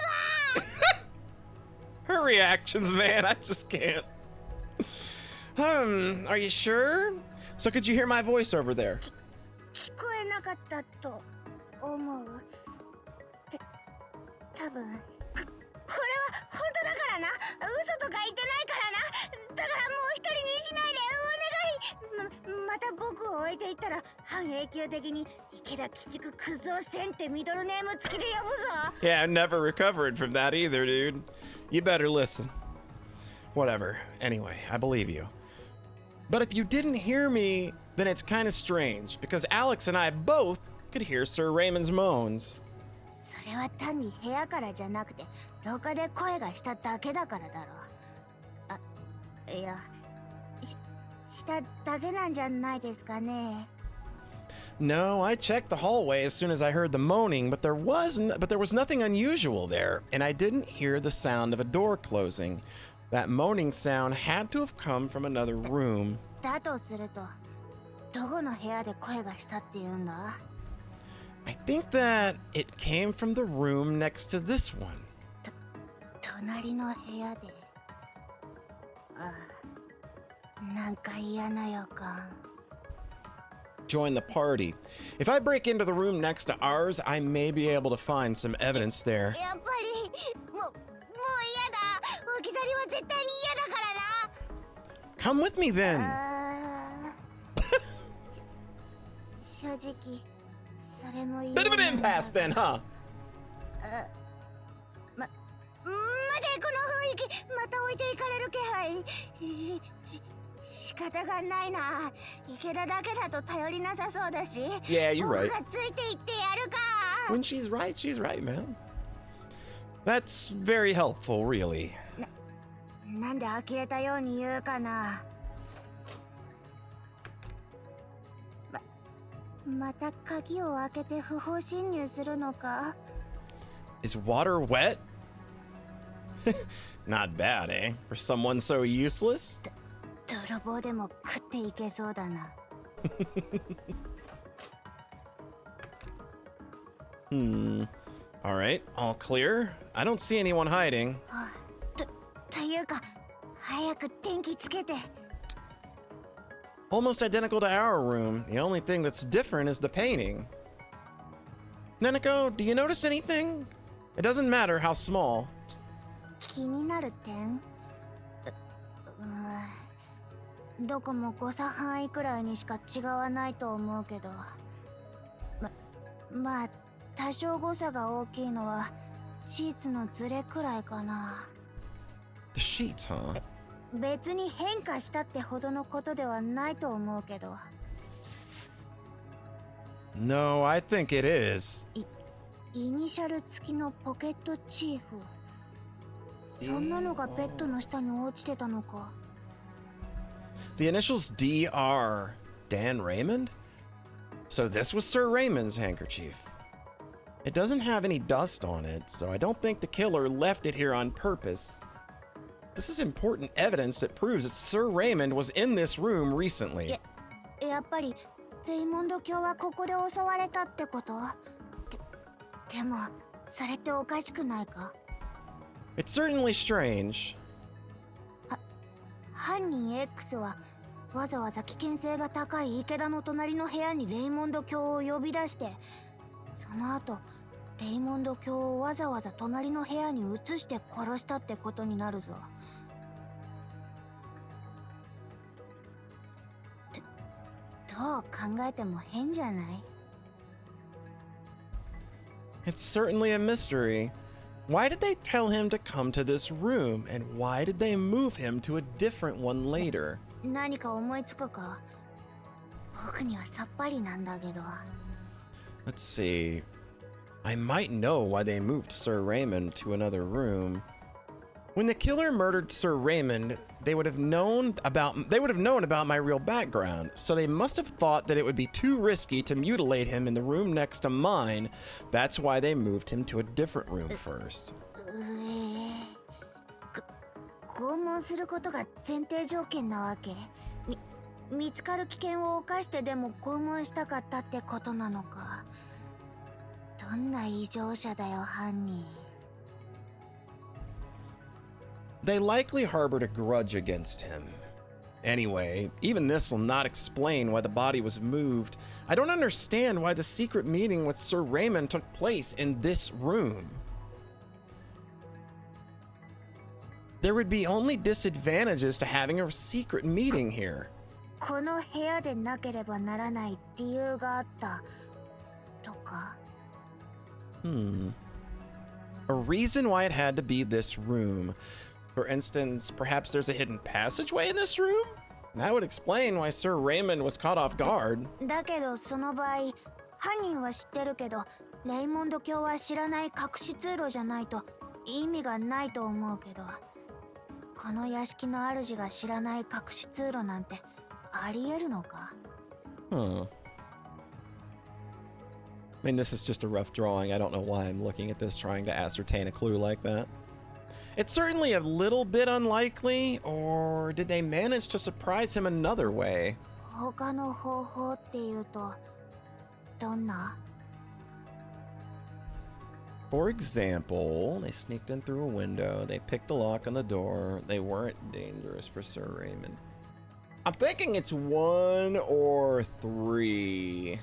ば。 Her reactions, man, I just can't. Are you sure? So could you hear my voice over there? 聞こえなかったと思う。多分。これは本当だからな。嘘とか言ってないからな。だからもう一人にしないでお願い。また僕を置いていったら半永久的に池田鬼畜クズオセンってミドルネーム付きで呼ぶぞ。 Yeah, I never recovered from that either, dude. You better listen. Whatever. Anyway, I believe you. But if you didn't hear me, then it's kind of strange, because Alex and I both could hear Sir Raymond's moans. それは単に部屋からじゃなくて廊下で声がしただけだからだろう。あ、いや、しただけなんじゃないですかね。 No, I checked the hallway as soon as I heard the moaning, but there was nothing unusual there, and I didn't hear the sound of a door closing. That moaning sound had to have come from another room. だとすると、どこの部屋で声がしたって言うんだ？ I think that it came from the room next to this one. 隣の部屋で。ああ、なんか嫌な予感。 Join the party. If I break into the room next to ours, I may be able to find some evidence there. やっぱり、もう嫌だ。置き去りは絶対に嫌だからな。 Come with me then. 正直、それも嫌 Bit of an impasse then, huh? 待て、この雰囲気、また置いていかれる気配。仕方がないな。池田だけだと頼りなさそうだし。 Yeah, you're right. 僕がついていってやるか。 When she's right, man. That's very helpful, really. なんで呆れたように言うかな。また鍵を開けて不法侵入するのか。 Is water wet? Not bad, eh? For someone so useless? 泥棒でも食っていけそうだな。All right, all clear. I don't see anyone hiding. というか、早く電気つけて。 Almost identical to our room. The only thing that's different is the painting. Nanako, do you notice anything? It doesn't matter how small. 気になる点？どこも誤差範囲くらいにしか違わないと思うけど。まあ、多少誤差が大きいのはシーツのズレくらいかな。 The sheets, huh? 別に変化したってほどのことではないと思うけど。 No, I think it is. イニシャル付きのポケットチーフ。そんなのがベッドの下に落ちてたのか。 The initials DR. Dan Raymond? So this was Sir Raymond's handkerchief. It doesn't have any dust on it, so I don't think the killer left it here on purpose. This is important evidence that proves that Sir Raymond was in this room recently. やっぱりレイモンド卿はここで襲われたってこと？でもそれっておかしくないか？ It's certainly strange. 犯人 X はわざわざ危険性が高い池田の隣の部屋にレイモンド卿を呼び出して、その後レイモンド卿をわざわざ隣の部屋に移して殺したってことになるぞ。どう考えても変じゃない？ It's certainly a mystery. Why did they tell him to come to this room, and why did they move him to a different one later? 何か思いつくか？僕にはさっぱりなんだけど。 Let's see. I might know why they moved Sir Raymond to another room. When the killer murdered Sir Raymond, they would have known about my real background, so they must have thought that it would be too risky to mutilate him in the room next to mine. That's why they moved him to a different room first. 拷問することが前提条件なわけ？見つかる危険を冒してでも拷問したかったってことなのか？どんな異常者だよ、犯人。 They likely harbored a grudge against him. Anyway, even this will not explain why the body was moved. I don't understand why the secret meeting with Sir Raymond took place in this room. There would be only disadvantages to having a secret meeting here. この部屋でなければならない理由があったとか。 A reason why it had to be this room. For instance, perhaps there's a hidden passageway in this room? That would explain why Sir Raymond was caught off guard. だけどその場合、犯人は知ってるけど、レイモンド卿は知らない隠し通路じゃないと意味がないと思うけど、この屋敷の主が知らない隠し通路なんてありえるのか？ I mean, this is just a rough drawing. I don't know why I'm looking at this trying to ascertain a clue like that. It's certainly a little bit unlikely, or did they manage to surprise him another way? 他の方法っていうと、どんな？ For example, they sneaked in through a window, they picked the lock on the door, they weren't dangerous for Sir Raymond. I'm thinking it's 1 or 3.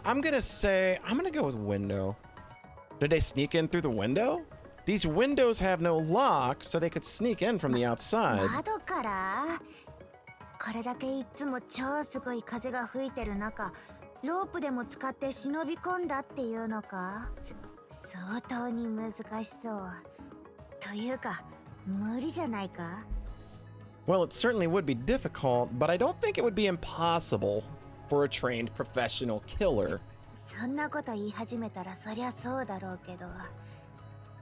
I'm gonna go with window. Did they sneak in through the window? These windows have no lock, so they could sneak in from the outside. 窓から？これだけいつも超すごい風が吹いてる中、ロープでも使って忍び込んだっていうのか？相当に難しそう。というか、無理じゃないか？ Well, it certainly would be difficult, but I don't think it would be impossible for a trained professional killer. そんなこと言い始めたらそりゃそうだろうけど、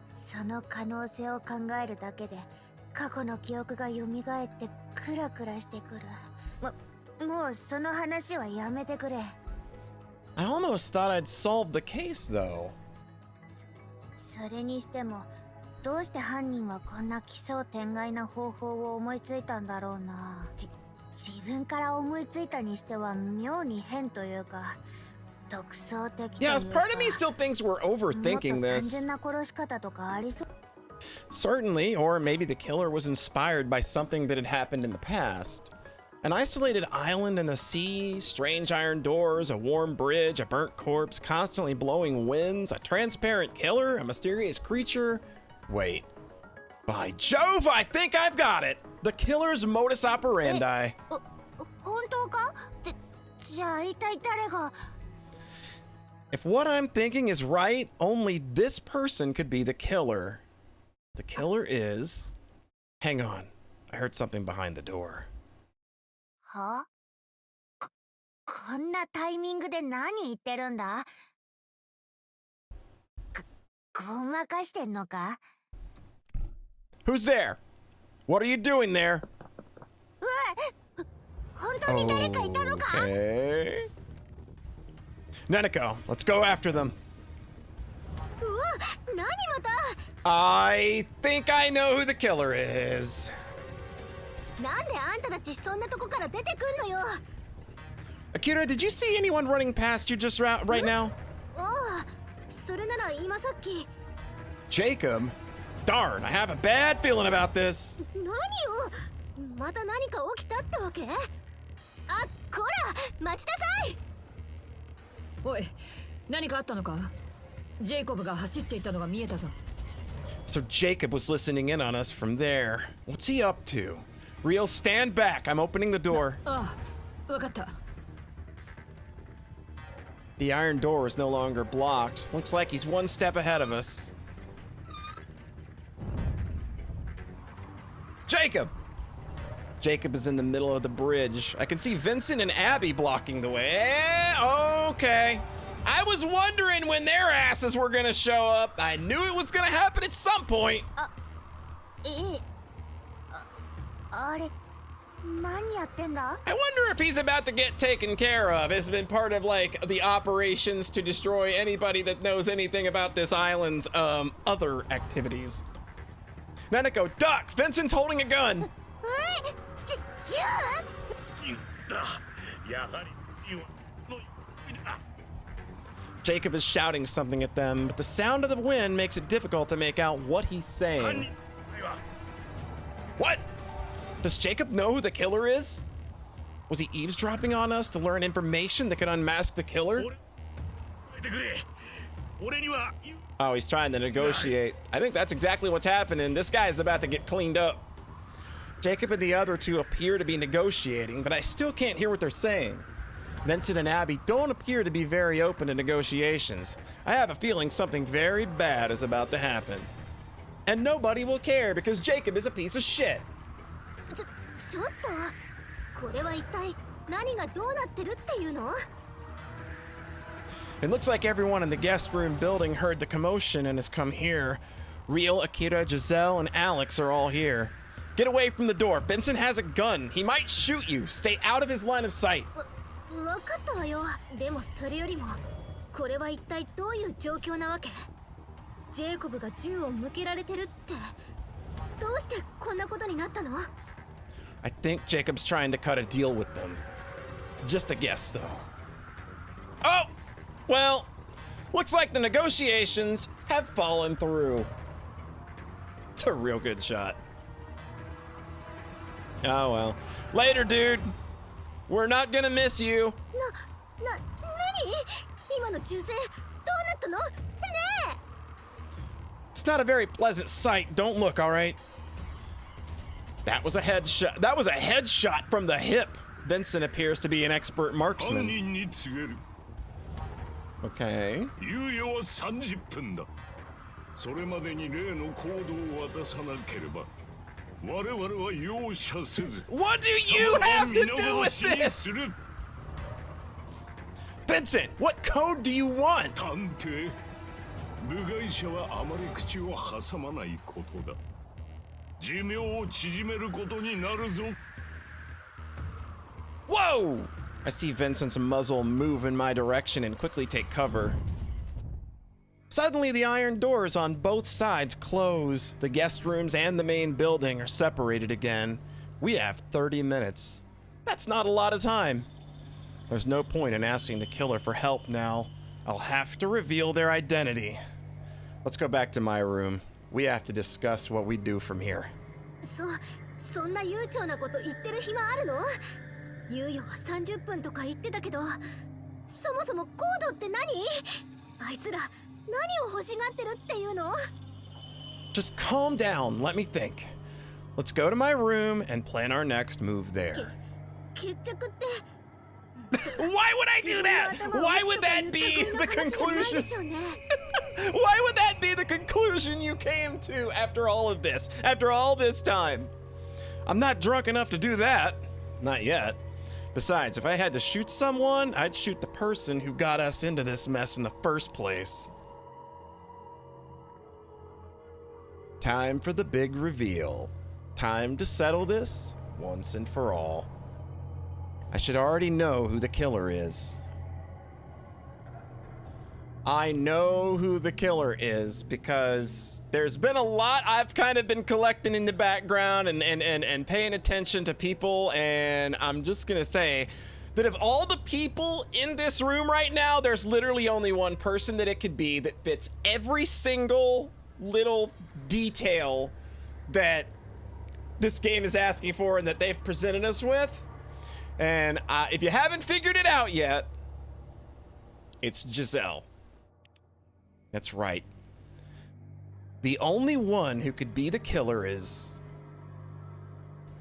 その可能性を考えるだけで過去の記憶が蘇ってクラクラしてくる。もうその話はやめてくれ。 I almost thought I'd solved the case, though. それにしても、どうして犯人はこんな奇想天外な方法を思いついたんだろうな。自分から思いついたにしては妙に変というか、独創的というか。 Yeah, part of me still thinks we're overthinking もっと単 this. 純な殺し方とかありそう。 Certainly, or maybe the killer was inspired by something that had happened in the past. An isolated island in the sea, strange iron doors, a warm bridge, a burnt corpse, constantly blowing winds, a transparent killer, a mysterious creature. Wait. By Jove, I think I've got it! The killer's modus operandi. 本当か？じゃあ一体誰が？ If what I'm thinking is right, only this person could be the killer. The killer is... Hang on. I heard something behind the door. は？こんなタイミングで何言ってるんだ？ごまかしてんのか？ Who's there? What are you doing there? 本当に誰かいたのか？ Okay. Neneko, let's go after them. うわ、何また？ I think I know who the killer is. なんであんたたちそんなとこから出てくんのよ。 Akira, did you see anyone running past you just right now? ああ、それなら今さっき。 Jacob? Darn, I have a bad feeling about this. 何よ、また何か起きたってわけ？あ、こら、待ちなさい。おい、何かあったのか？ジェイコブが走っていったのが見えたぞ。 So Jacob was listening in on us from there. What's he up to? Real, stand back. I'm opening the door. ああ、わかった。 The iron door is no longer blocked. Looks like he's one step ahead of us. Jacob! Jacob is in the middle of the bridge. I can see Vincent and Abby blocking the way. Okay. I was wondering when their asses were gonna show up. I knew it was gonna happen at some point. あれ、何やってんだ？ I wonder if he's about to get taken care of. It's been part of like the operations to destroy anybody that knows anything about this island's other activities. Neneko, duck! Vincent's holding a gun. Jacob is shouting something at them, but the sound of the wind makes it difficult to make out what he's saying. What? Does Jacob know who the killer is? Was he eavesdropping on us to learn information that could unmask the killer? Oh, he's trying to negotiate. I think that's exactly what's happening. This guy is about to get cleaned up. Jacob and the other two appear to be negotiating, but I still can't hear what they're saying. Vincent and Abby don't appear to be very open to negotiations. I have a feeling something very bad is about to happen. And nobody will care because Jacob is a piece of shit. ちょっと、これは一体何がどうなってるっていうの？ It looks like everyone in the guest room building heard the commotion and has come here. Real, Akira, Giselle, and Alex are all here. Get away from the door. Vincent has a gun. He might shoot you. Stay out of his line of sight. わかったわよ。でもそれよりも、これは一体どういう状況なわけ？ジェイコブが銃を向けられてるって、どうしてこんなことになったの？ I think Jacob's trying to cut a deal with them. Just a guess, though. Oh! Well, looks like the negotiations have fallen through. It's a real good shot. Oh well. Later, dude. We're not gonna miss you. 何？今の銃声、どうなったの？ねえ！ It's not a very pleasant sight. Don't look, all right? That was a headshot. That was a headshot from the hip. Vincent appears to be an expert marksman. Okay. 猶予は30分だ。それまでに例の行動を渡さなければ、我々は容赦せず。 What do you have to do with this? Vincent, what code do you want? 探偵、部外者はあまり口を挟まないことだ。寿命を縮めることになるぞ。 Whoa! I see Vincent's muzzle move in my direction and quickly take cover. Suddenly, the iron doors on both sides close. The guest rooms and the main building are separated again. We have 30 minutes. That's not a lot of time. There's no point in asking the killer for help now. I'll have to reveal their identity. Let's go back to my room. We have to discuss what we do from here. そんな悠長なこと言ってる暇あるの？猶予は30分とか言ってたけど、そもそもコードって何？あいつら何を欲しがってるっていうの？ Just calm down. Let me think. Let's go to my room and plan our next move there. 決着って Why would I do that? Why would that be the conclusion? Why would that be the conclusion you came to after all of this? After all this time? I'm not drunk enough to do that. Not yet. Besides, if I had to shoot someone, I'd shoot the person who got us into this mess in the first place. time for the big reveal. Time to settle this once and for all. I should already know who the killer is. I know who the killer is because there's been a lot I've kind of been collecting in the background and paying attention to people, and I'm just gonna say that of all the people in this room right now, there's literally only one person that it could be that fits every single little detail that this game is asking for and that they've presented us with. And if you haven't figured it out yet, it's Giselle. That's right. The only one who could be the killer is...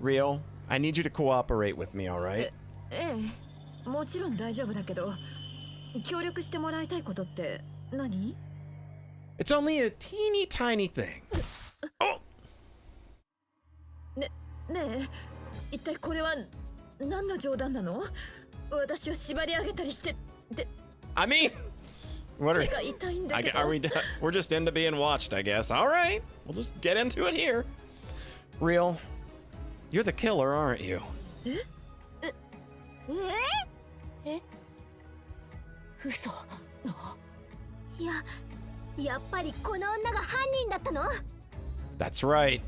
Rio, I need you to cooperate with me, all right? もちろん大丈夫だけど、協力してもらいたいことって何? It's only a teeny tiny thing. Oh! ねえ、一体これは何の冗談なの? 私を縛り上げたりして、で... I mean... What are we? We're We're just into being watched, I guess. All right, we'll just get into it here. Real, you're the killer, aren't you? 嘘。やっぱりこの女が犯人だったの? That's right.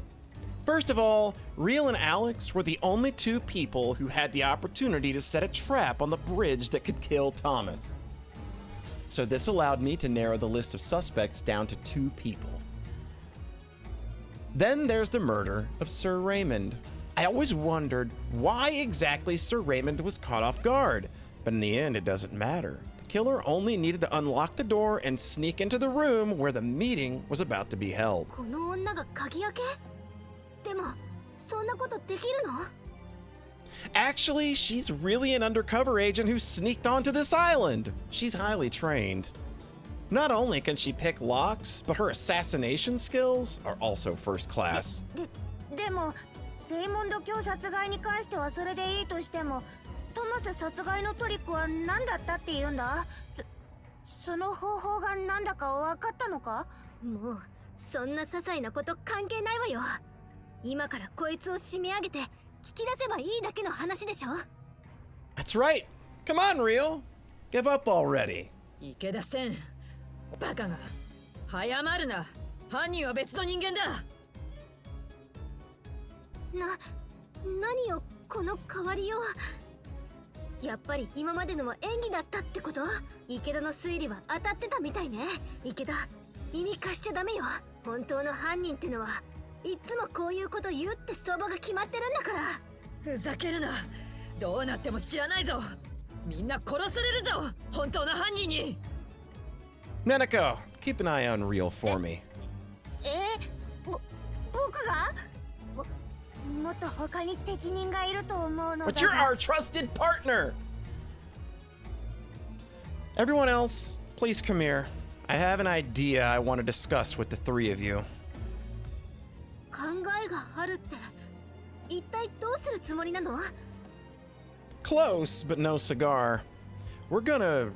First of all, Real and Alex were the only two people who had the opportunity to set a trap on the bridge that could kill Thomas. So this allowed me to narrow the list of suspects down to 2 people. Then there's the murder of Sir Raymond. I always wondered why exactly Sir Raymond was caught off guard, but in the end it doesn't matter. The killer only needed to unlock the door and sneak into the room where the meeting was about to be held. この女が鍵開け? でも、そんなことできるの? Actually, she's really an undercover agent who sneaked onto this island. She's highly trained. Not only can she pick locks, but her assassination skills are also first class. でも、レイモンド卿殺害に関してはそれでいいとしても、トマス殺害のトリックは何だったって言うんだ? その方法が何だか分かったのか? もう、そんな些細なこと関係ないわよ。今からこいつを締め上げて聞き出せばいいだけの話でしょ? That's right. Come on, Real. Give up already. 池田sen、バカが。早まるな。犯人は別の人間だ。何よこの変わりよう。やっぱり今までのは演技だったってこと？池田の推理は当たってたみたいね。池田、耳貸しちゃダメよ。本当の犯人ってのはいつもこういうこと言うって相場が決まってるんだから。ふざけるな。どうなっても知らないぞ。みんな殺されるぞ。本当の犯人に。Nanako, keep an eye on Real for me. 僕が？もっと他に適任がいると思うのだが。But you're our trusted partner. Everyone else, please come here. I have an idea I want to discuss with the 3 of you. 考えがあるって一体どうするつもりなの? Close, but no cigar. We're gonna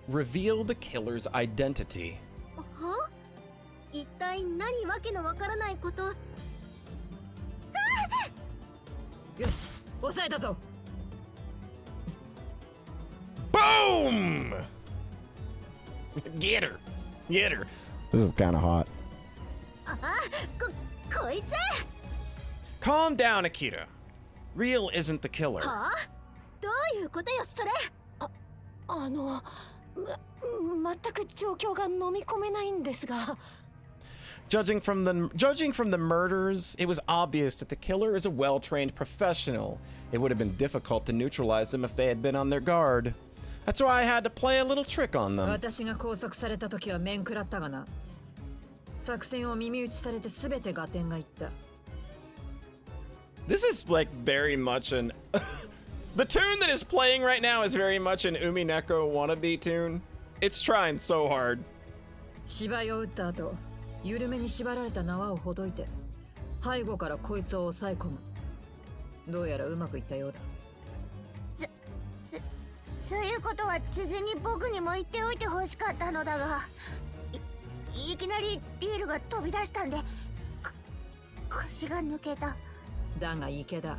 reveal the killer's identity. は? 一体何わけのわからないこと? よし、抑えたぞ。Boom! Get her. Get her. This is kind of hot. こいつ? Calm down, Akira. Real isn't the killer. は? どういうことよそれ? 全く状況が飲み込めないんですが。Judging from the murders, it was obvious that the killer is a well-trained professional. It would have been difficult to neutralize them if they had been on their guard. That's why I had to play a little trick on them. 私が拘束された時は面食らったがな。作戦を耳打ちされて全て合点がいった。This is like very much an... The tune that is playing right now is very much an Umineko wannabe tune. It's trying so hard. 芝居を打った後、緩めに縛られた縄をほどいて、背後からこいつを抑え込む。どうやらうまくいったようだ。そういうことは事前に僕にも言っておいてほしかったのだが、いきなりリールが飛び出したんで、腰が抜けた。だが池田、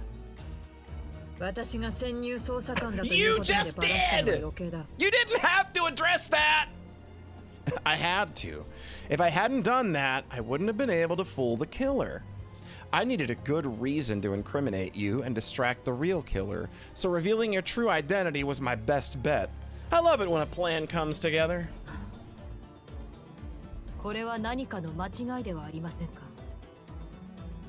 私が潜入捜査官だとい You うことでバラ just したのは did! 余計だ。 You didn't have to address that! I had to. If I hadn't done that, I wouldn't have been able to fool the killer. I needed a good reason to incriminate you and distract the real killer, so revealing your true identity was my best bet. I love it when a plan comes together. これは何かの間違いではありませんか。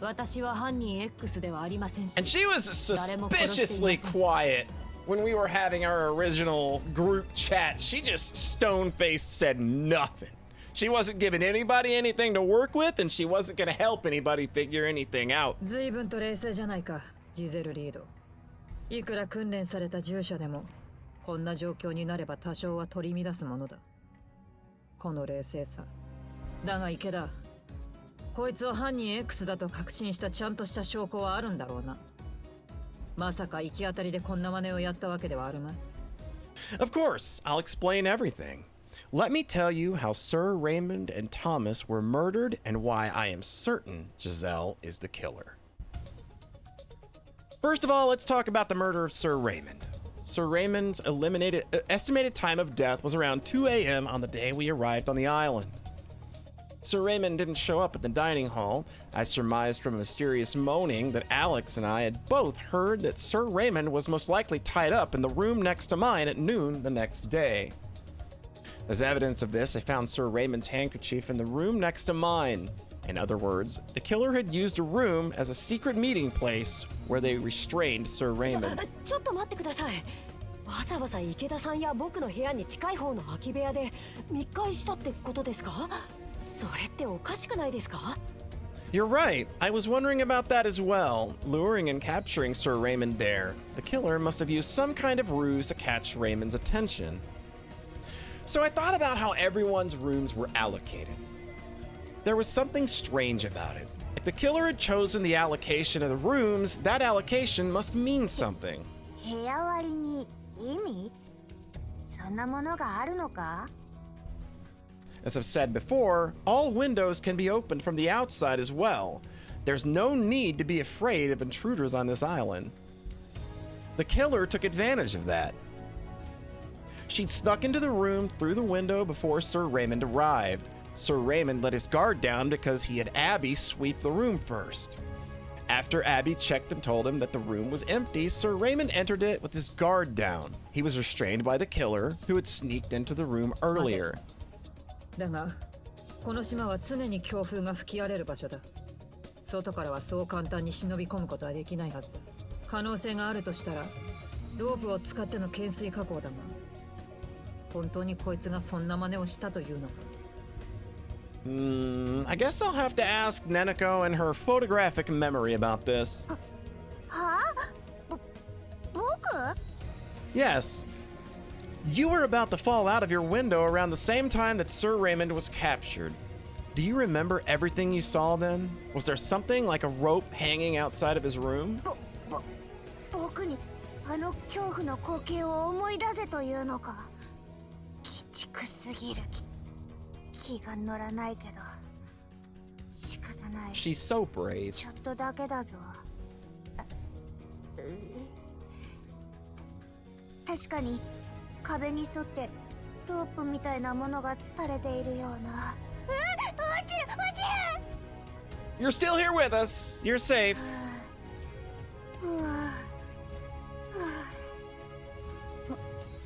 私は犯人 X ではありませんし。 And she was suspiciously quiet when we were having our original group chat. She just stone-faced said nothing. She wasn't giving anybody anything to work with, and she wasn't going to help anybody figure anything out. 随分と冷静じゃないか、ジゼルリード。いくら訓練された従者でも、こんな状況になれば多少は取り乱すものだ。この冷静さ。だが池田、こいつを犯人 X だと確信したちゃんとした証拠はあるんだろうな。まさか行き当たりでこんな真似をやったわけではあるまい。 Of course, I'll explain everything. Let me tell you how Sir Raymond and Thomas were murdered and why I am certain Giselle is the killer. First of all, let's talk about the murder of Sir Raymond. Sir Raymond's estimated time of death was around 2 a.m. on the day we arrived on the island. Sir Raymond didn't show up at the dining hall. I surmised from a mysterious moaning that Alex and I had both heard that Sir Raymond was most likely tied up in the room next to mine at noon the next day. As evidence of this, I found Sir Raymond's handkerchief in the room next to mine. In other words, the killer had used a room as a secret meeting place where they restrained Sir Raymond. ちょっと待ってください。わざわざ池田さんや僕の部屋に近い方の空き部屋で密会したってことですか？それっておかしくないですか？ You're right. I was wondering about that as well. Luring and capturing Sir Raymond there, the killer must have used some kind of ruse to catch Raymond's attention. So I thought about how everyone's rooms were allocated. There was something strange about it. If the killer had chosen the allocation of the rooms, that allocation must mean something. 部屋割りに意味？そんなものがあるのか？ As I've said before, all windows can be opened from the outside as well. There's no need to be afraid of intruders on this island. The killer took advantage of that. She'd snuck into the room through the window before Sir Raymond arrived. Sir Raymond let his guard down because he had Abby sweep the room first. After Abby checked and told him that the room was empty, Sir Raymond entered it with his guard down. He was restrained by the killer, who had sneaked into the room earlier. だが、この島は常に強風が吹き荒れる場所だ。外からはそう簡単に忍び込むことはできないはずだ。可能性があるとしたら、ロープを使っての懸垂加工だが、本当にこいつがそんな真似をしたというのか。I guess I'll have to ask Neneko and her photographic memory about this. はあ？僕？ Yes. You were about to fall out of your window around the same time that Sir Raymond was captured. Do you remember everything you saw then? Was there something like a rope hanging outside of his room? 僕にあの恐怖の光景を思い出せというのか。鬼畜すぎる。気が乗らないけど仕方ない。 She's so brave. ちょっとだけだぞ。確かに壁に沿ってロープみたいなものが垂れているような。落ちる落ちる。 You're still here with us. You're safe.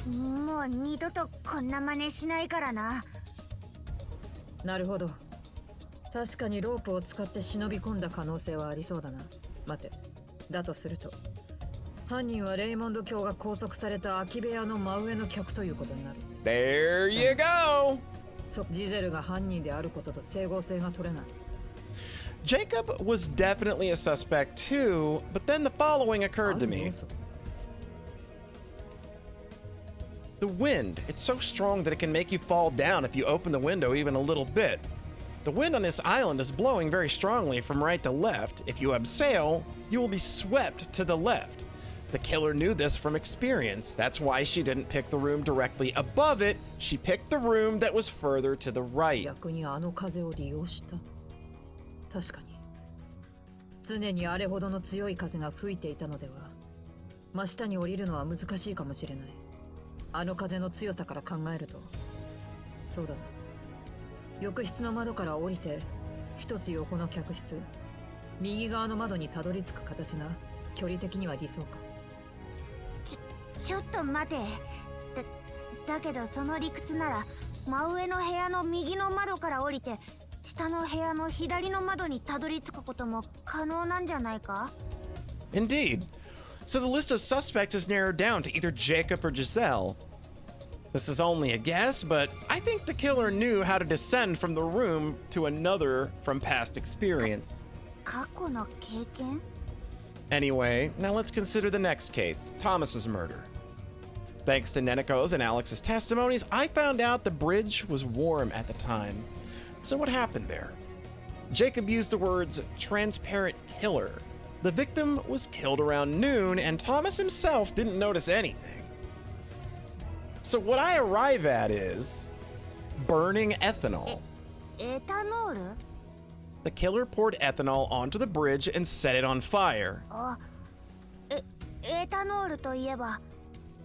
もう二度とこんな真似しないからな。なるほど。確かにロープを使って忍び込んだ可能性はありそうだな。待て。だとすると、犯人はレイモンド卿が拘束された空き部屋の真上の客ということになる。There you go. ジゼルが犯人であることと整合性が取れない。Jacob was definitely a suspect too, but then the following occurred to me. The wind, it's so strong that it can make you fall down if you open the window even a little bit. The wind on this island is blowing very strongly from right to left. If you abseil, you will be swept to the left. The killer knew this from experience. That's why she didn't pick the room directly above it. She picked the room that was further to the right. 逆にあの風を利用した。確かに。常にあれほどの強い風が吹いていたのでは真下に降りるのは難しいかもしれない。あの風の強さから考えると。そうだな、浴室の窓から降りて一つ横の客室、右側の窓にたどり着く形が距離的には理想か。ちょっと待て。だけどその理屈なら真上の部屋の右の窓から降りて下の部屋の左の窓にたどり着くことも可能なんじゃないか？ Indeed. So the list of suspects is narrowed down to either Jacob or Giselle. This is only a guess, but I think the killer knew how to descend from the room to another from past experience. 過去の経験？ Anyway, now let's consider the next case, Thomas's murder. Thanks to Neneko's and Alex's testimonies, I found out the bridge was warm at the time. So what happened there? Jacob used the words transparent killer. The victim was killed around noon, and Thomas himself didn't notice anything. So what I arrive at is burning ethanol. エタノール？ The killer poured ethanol onto the bridge and set it on fire. エタノールといえば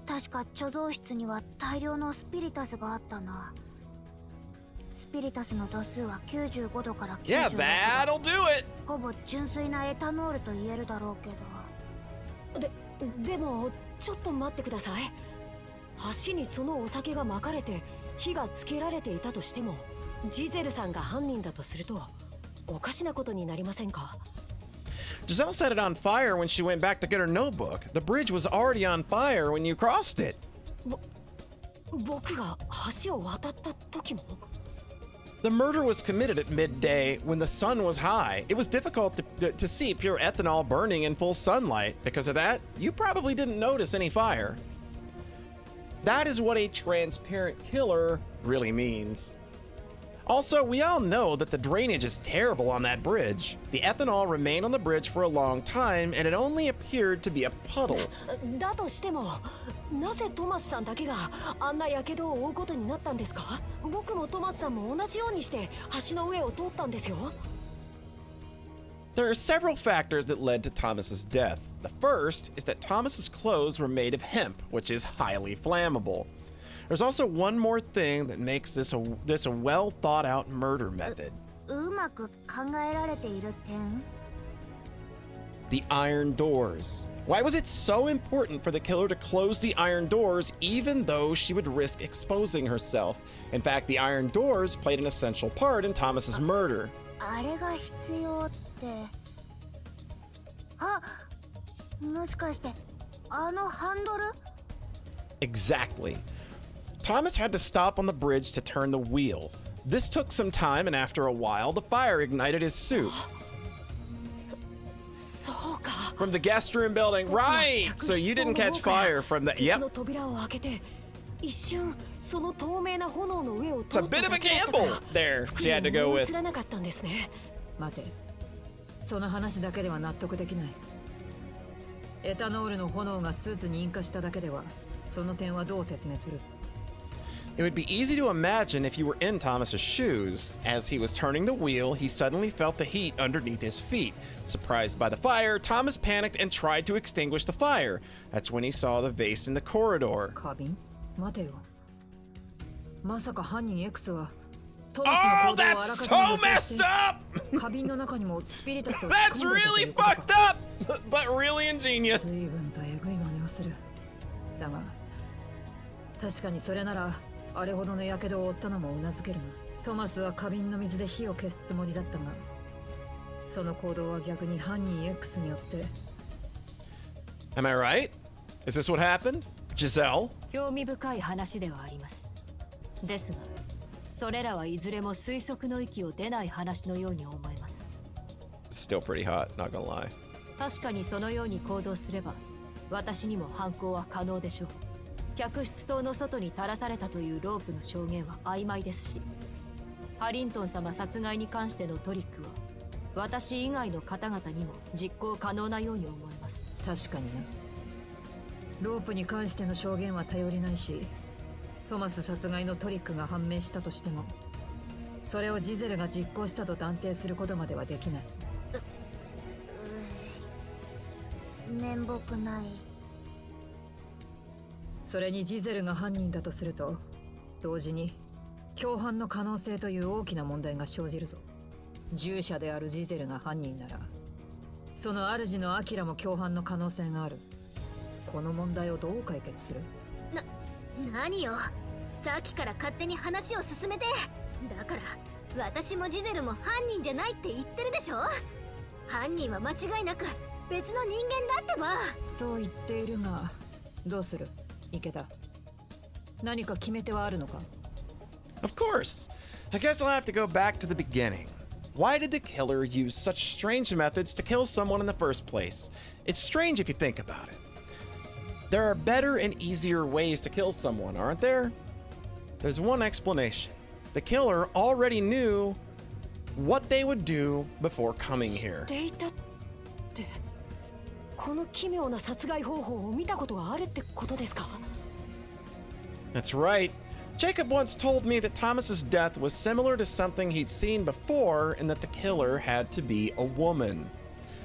確か貯蔵室には大量のスピリタスがあったな。スピリタスの度数は95度から96 Yeah, 度。 that'll do it! ほぼ純粋なエタノールと言えるだろうけど。でもちょっと待ってください。橋にそのお酒が撒かれて火がつけられていたとしても、ジゼルさんが犯人だとするとおかしなことになりませんか？ Giselle set it on fire when she went back to get her notebook. The bridge was already on fire when you crossed it. 僕が橋を渡った時も？ The murder was committed at midday when the sun was high. It was difficult to see pure ethanol burning in full sunlight. Because of that, you probably didn't notice any fire. That is what a transparent killer really means. Also, we all know that the drainage is terrible on that bridge. The ethanol remained on the bridge for a long time, and it only appeared to be a puddle. だとしても、なぜトマスさんだけがあんな火傷を負うことになったんですか？僕もトマスさんも同じようにして橋の上を通ったんですよ。There are several factors that led to Thomas's death. The first is that Thomas's clothes were made of hemp, which is highly flammable. There's also one more thing that makes this a well thought out murder method. うまく考えられている点？ The iron doors. Why was it so important for the killer to close the iron doors even though she would risk exposing herself? In fact, the iron doors played an essential part in Thomas's murder. あれが必要って。あ、もしかしてあのハンドル？ Exactly. Thomas had to stop on the bridge to turn the wheel. This took some time, and after a while, the fire ignited his suit. そうか。 From the guest room building, right? So you didn't catch fire from the. 鉄の Yep. 扉を開けて、一瞬その透明な炎の上を It's 通 a った bit of だ a けだったか gamble ら there. 服 She に had to go も with. 映らなかったんですね。待て、その話だけでは納得できない。エタノールの炎がスーツに引火しただけではその点はどう説明する？ It would be easy to imagine if you were in Thomas's shoes. As he was turning the wheel, he suddenly felt the heat underneath his feet. Surprised by the fire, Thomas panicked and tried to extinguish the fire. That's when he saw the vase in the corridor. 花瓶？待てよ。まさか犯人 X はトマス Oh, の行動をあら that's かじ so め予想 messed して up! 花瓶の中にもスピリタスを仕 That's 込んでいたとい really うことか。 fucked up, but really ingenious. 随分とエグい真似をする。だが確かにそれならあれほどの火傷を負ったのもうなずけるな。トマスは花瓶の水で火を消すつもりだったが、その行動は逆に犯人 X によって。 Am I right? Is this what happened? Giselle? 興味深い話ではあります。ですが、それらはいずれも推測の域を出ない話のように思えます。 Still pretty hot, not gonna lie. 確かにそのように行動すれば、私にも犯行は可能でしょう。客室棟の外に垂らされたというロープの証言は曖昧ですし、ハリントン様殺害に関してのトリックは私以外の方々にも実行可能なように思います。確かにな。ロープに関しての証言は頼りないし、トマス殺害のトリックが判明したとしても、それをジゼルが実行したと断定することまではできない。面目ない。それにジゼルが犯人だとすると、同時に共犯の可能性という大きな問題が生じるぞ。従者であるジゼルが犯人なら、その主のアキラも共犯の可能性がある。この問題をどう解決する？何よ、さっきから勝手に話を進めて。だから私もジゼルも犯人じゃないって言ってるでしょ。犯人は間違いなく別の人間だってば。と言っているが、どうする池田？何か決め手はあるのか？ Of course. I guess I'll have to go back to the beginning. Why did the killer use such strange methods to kill someone in the first place? It's strange if you think about it. There are better and easier ways to kill someone, aren't there? There's one explanation. The killer already knew what they would do before coming here. していたって、この奇妙な殺害方法を見たことがあるってことですか？ That's right. Jacob once told me that Thomas's death was similar to something he'd seen before and that the killer had to be a woman.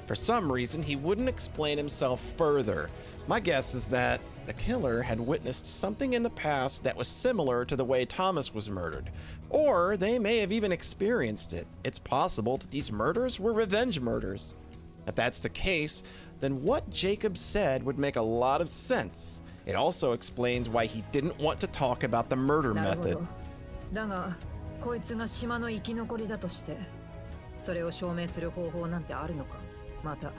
For some reason, he wouldn't explain himself further. My guess is that the killer had witnessed something in the past that was similar to the way Thomas was murdered. Or they may have even experienced it. It's possible that these murders were revenge murders. If that's the case, then what Jacob said would make a lot of sense. It also explains why he didn't want to talk about the murder なるほ method. ど。だが、こいつが島の生き残りだとして、それを証明する方法なんてあるのか？また、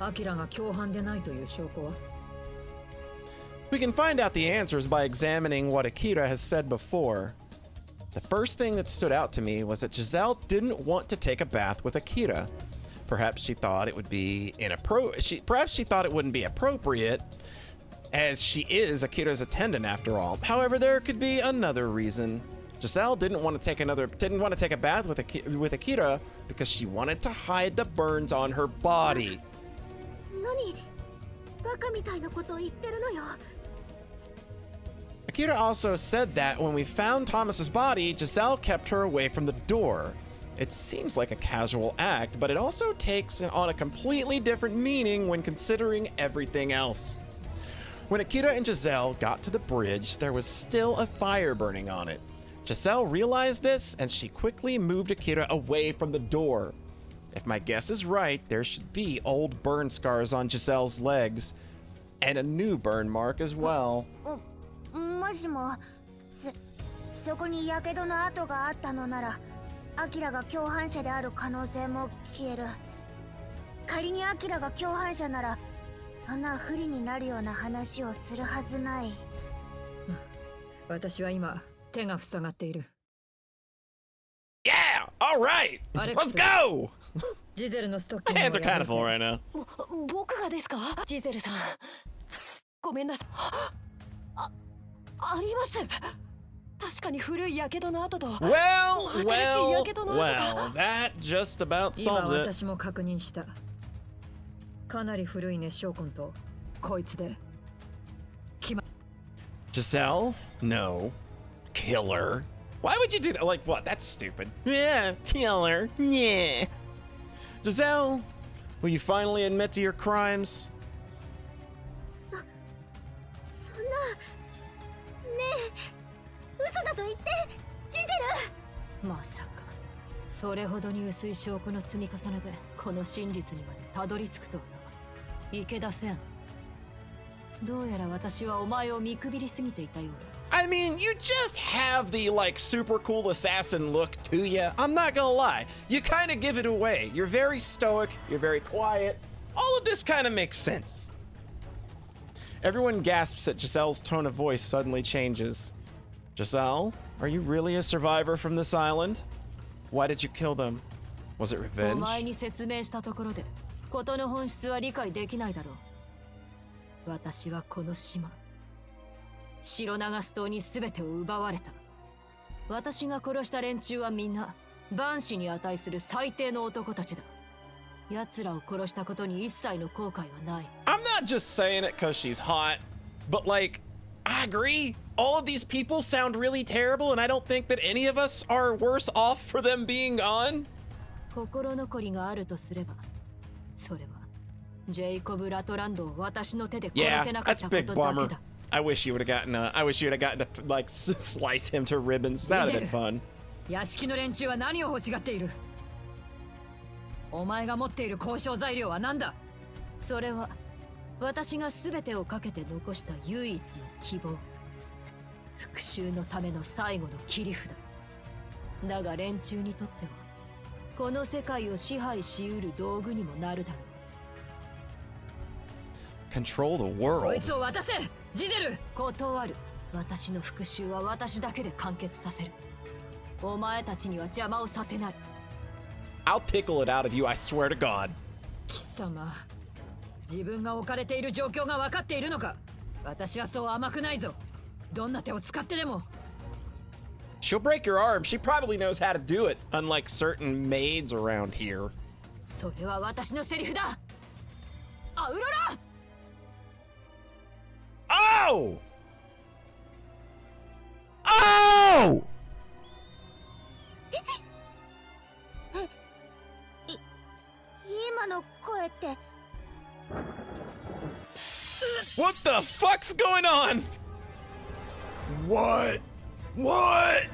アキラが共犯でないという証拠は？ We can find out the answers by examining what Akira has said before. The first thing that stood out to me was that Giselle didn't want to take a bath with Akira. Perhaps she thought it would be perhaps she thought it wouldn't be appropriate, as she is Akira's attendant after all. However, there could be another reason. Giselle didn't want to take a bath with Akira because she wanted to hide the burns on her body. 何バカみたいなことを言ってるのよ。 Akira also said that when we found Thomas's body, Giselle kept her away from the door. It seems like a casual act, but it also takes on a completely different meaning when considering everything else. When Akira and Giselle got to the bridge, there was still a fire burning on it. Giselle realized this, and she quickly moved Akira away from the door. If my guess is right, there should be old burn scars on Giselle's legs, and a new burn mark as well. もしもそこに火傷の跡があったのなら、アキラが共犯者である可能性も消える。仮にアキラが共犯者なら、そんな不利になるような話をするはずない。私は今手が塞がっている。Yeah! Alright! Let's go! ジゼルのストッキ My ング hands are kind of full right now. 僕がですか？ジゼルさん、ごめんなさい。あります。確かに古い火傷の跡と。Well, that just about 今 solves it. 私も確認した。かなり古い熱傷痕とこいつで。Giselle? No. Killer? Why would you do that? Like, what? That's stupid. Yeah, killer. Yeah. Giselle, will you finally admit to your crimes? そんなねえ、嘘だと言ってジゼル。まさかそれほどに薄い証拠の積み重ねでこの真実にまでたどり着くとはな。池田千、どうやら私はお前を見くびりすぎていたようだ。I mean, you just have the, like, super cool assassin look to you. I'm not gonna lie. You kind of give it away. You're very stoic, you're very quiet. All of this kind of makes sense. Everyone gasps at Giselle's tone of voice suddenly changes. Giselle, are you really a survivor from this island? Why did you kill them? Was it お revenge? 前に説明したところで事の本質は理解できないだろう。私はこの島白長島に全てを奪われた。私が殺した連中はみんな万死に値する最低の男たちだ。奴らを殺したことに一切の後悔はない。I'm not just saying it because she's hot, but like, I agree. All of these people sound really terrible, and I don't think that any of us are worse off for them being gone. 心残りがあるとすれば、それはジェイコブ・ラトランドを私の手で殺 Yeah, せなかっ that's た a こ big とだ bummer. けだ。I wish you would have gotten. I wish you would have gotten to like slice him to ribbons. That would have been fun. 屋敷の連中は何を欲しがっている？お前が持っている交渉材料は何だ？それは私が全てをかけて残した唯一の希望。復讐のための最後の切り札。だが連中にとってはこの世界を支配しうる道具にもなるだろう。 Control the そい world. つを渡せ！ジゼル！断る。私の復讐は私だけで完結させる。お前たちには邪魔をさせない。 I'll tickle it out of you, I swear to God. 貴様、自分が置かれている状況が分かっているのか？私はそう甘くないぞ。どんな手を使ってでも。 She'll break your arm. She probably knows how to do it, unlike certain maids around here. それは私のセリフだ。アウロラ！ Oh! Oh! 今の声って What the fuck's going on? What? What?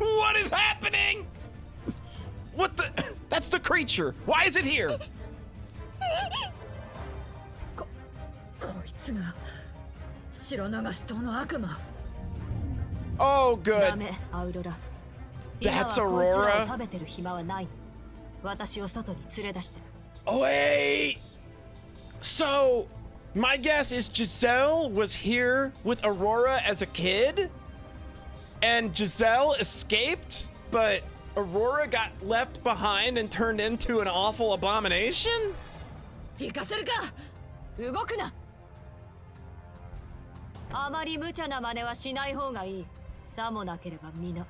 What is happening? What the? That's the creature. Why is it here? こいつが白長ス島の悪魔。 Oh, ダ good. メ、アウロラ。今は That's こいつら Aurora. を食べてる暇はないの。私を外に連れ出して。 Oh, wait. So, my guess is Giselle was here with Aurora as a kid, and Giselle escaped, but Aurora got left behind and turned into an awful abomination? 行かせるか！動くな！あまり無茶な真似はしない方がいい。さもなければ皆。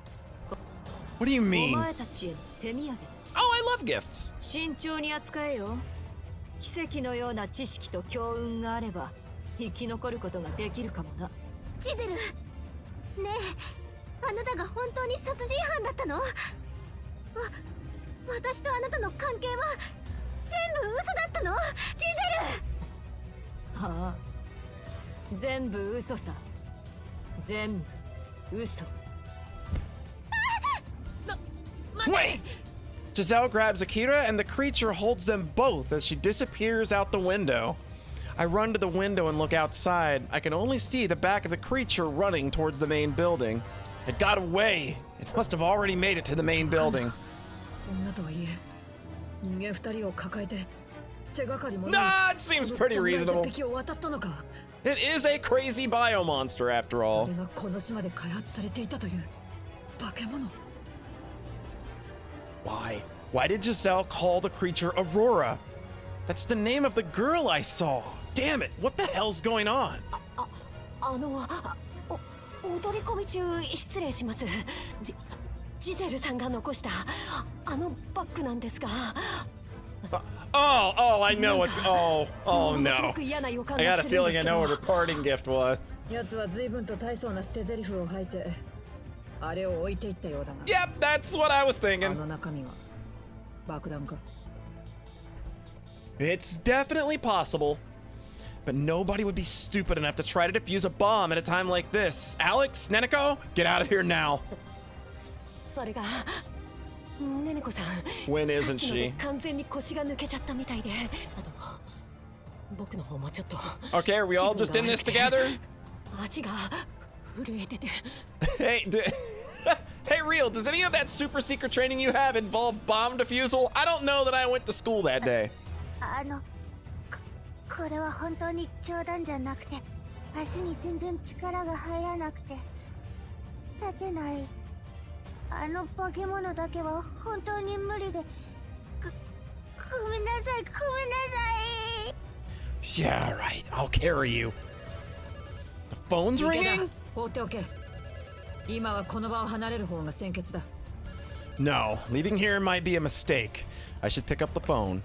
What do you お mean? 前たちへの手土産だ。 Oh, I love gifts. 慎重に扱えよ。奇跡のような知識と強運があれば生き残ることができるかもな。ジゼル、ねえ、あなたが本当に殺人犯だったの？私とあなたの関係は全部嘘だったの？ジゼル！はあ、全部嘘さ。全部嘘。 Wait! Giselle grabs Akira and the creature holds them both as she disappears out the window. I run to the window and look outside. I can only see the back of the creature running towards the main building. It got away. It must have already made it to the main building. 女とはいえ、人間二人を抱えて手がかりも Nah, it seems pretty reasonable. 絶壁を渡ったのか。 It is a crazy bio monster after あ all. れがこの島で開発されていたという化け物。 Why? Why did Giselle call the creature Aurora? That's the name of the girl I saw. Damn it, what the hell's going on? お取り込み中失礼します。ジゼルさんが残したあのバッグなんですが。Oh, I know it's. Oh す no. ごく嫌な予感 I が got す a るん feeling で I すけ know what ど。 her parting gift was. 奴は随分と大層な捨て台詞を吐いてあれを置いていったようだが。 Yep, that's what I was あ thinking. の中身は爆弾か。 It's definitely possible. But nobody would be stupid enough to try to defuse a bomb at a time like this. Alex, Neneko, get out of here now. それがネネコさん。 When isn't さっきので she? 完全に腰が抜けちゃったみたいで。僕の方もちょっと。 Okay, are we all just in this together? 足が震えてて。 Hey, hey, Real, does any of that super secret training you have involve bomb defusal? I don't know that I went to school that day. これは本当に冗談じゃなくて、足に全然力が入らなくて立てない。あの化け物だけは本当に無理で。ごめんなさい、ごめんなさい。 Yeah, right. I'll carry you. The phone's 池田 ringing? 放っておけ。今はこの場を離れる方が先決だ。 No, leaving here might be a mistake. I should pick up the phone.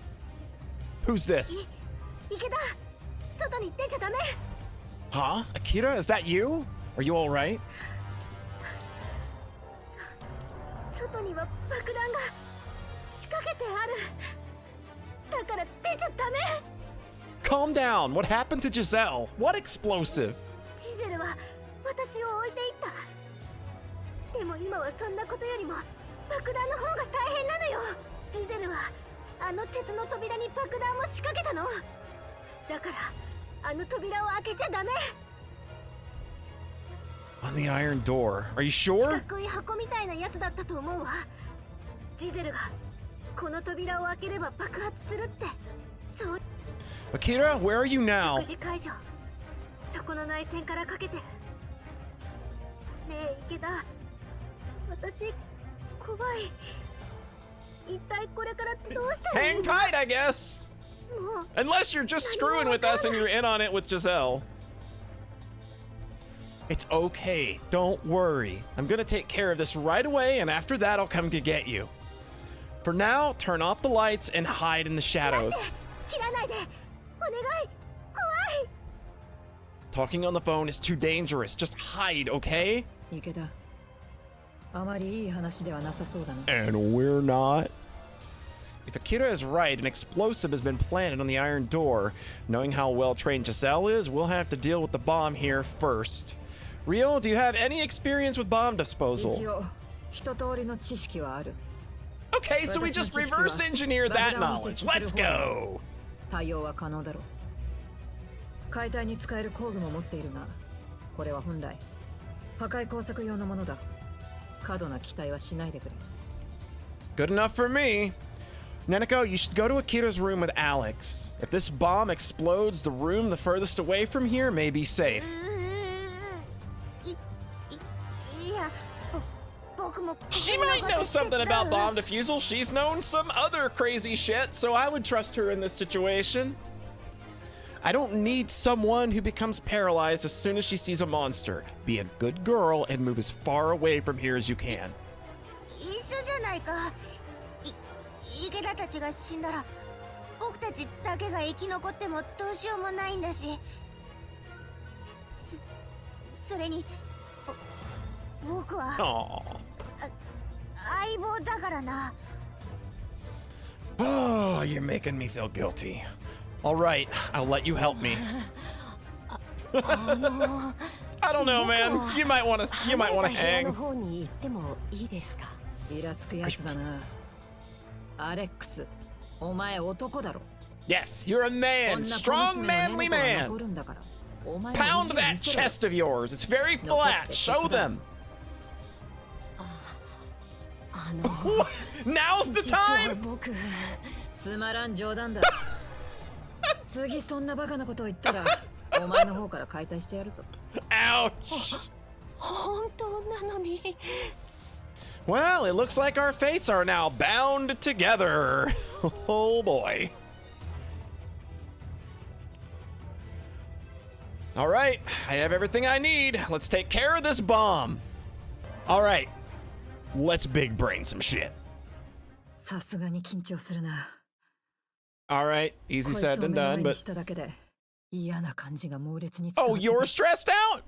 Who's this? 池田、外に出ちゃダメ。 Huh? Akira, is that you? Are you alright? 外には爆弾が仕掛けてある。だから出ちゃダメ。calm down. What happened to Giselle? What explosive? ジゼルは私を置いていった。でも今はそんなことよりも爆弾の方が大変なのよ。ジゼルはあの鉄の扉に爆弾を仕掛けたの。だからあの扉を開けちゃダメ。 On the iron door. Are you 四 sure? 角い箱みたいなやつだったと思うわ。ジゼルがこの扉を開ければ爆発するって。そう。 Akira, where are you now? 食事会場。そこの内線からかけてる。ねえ池田、私怖い。一体これからどうしたらいい Hang の？ tight, I guess. もう Unless you're just screwing with us and you're in on it with Giselle. It's okay. Don't worry. I'm gonna take care of this right away, and after that, I'll come to get you. For now, turn off the lights and hide in the shadows. 切らないで。お願い。怖い。 Talking on the phone is too dangerous. Just hide, okay? 池田、あまりいい話ではなさそうだな。 And we're not. If Akira is right, an explosive has been planted on the iron door. Knowing how well trained Giselle is, we'll have to deal with the bomb here first. Rio, do you have any experience with bomb 一 disposal? 応一通りの知識はある。 Okay, so we just reverse engineer that knowledge. Let's go! 対応は可能だろう。解体に使える工具も持っているが、これは本来破壊工作用のものだ。過度な期待はしないでくれ。 Good enough for me. Neneko, you should go to Akira's room with Alex. If this bomb explodes, the room the furthest away from here may be safe. いや、僕も She might know something about bomb defusal. She's known some other crazy shit, so I would trust her in this situation. I don't need someone who becomes paralyzed as soon as she sees a monster. Be a good girl and move as far away from here as you can. 一緒じゃないか。池田たちが死んだら僕たちだけが生き残ってもどうしようもないんだし、それに僕は Aww. 相棒だからな。 Oh, you're making me feel guilty. All right, I'll let you help me. I don't know, man. You might want to hang. の方に行ってもいいですか？イラつくやつだな。アレックス、お前男だろ。 Yes, you're a man, strong, manly man. Pound that chest of yours. It's very flat. Show them. Now's the time. 僕つまらん冗談だ。次そんなバカなことを言ったら、お前の方から解体してやるぞ。 Ouch. 本当なのに。 Well, it looks like our fates are now bound together. Oh boy. All right, I have everything I need. Let's take care of this bomb. All right, let's big brain some shit. さすがに緊張するな。 All right, easy said and done, but しただけで嫌な感じが猛烈に oh, you're stressed out.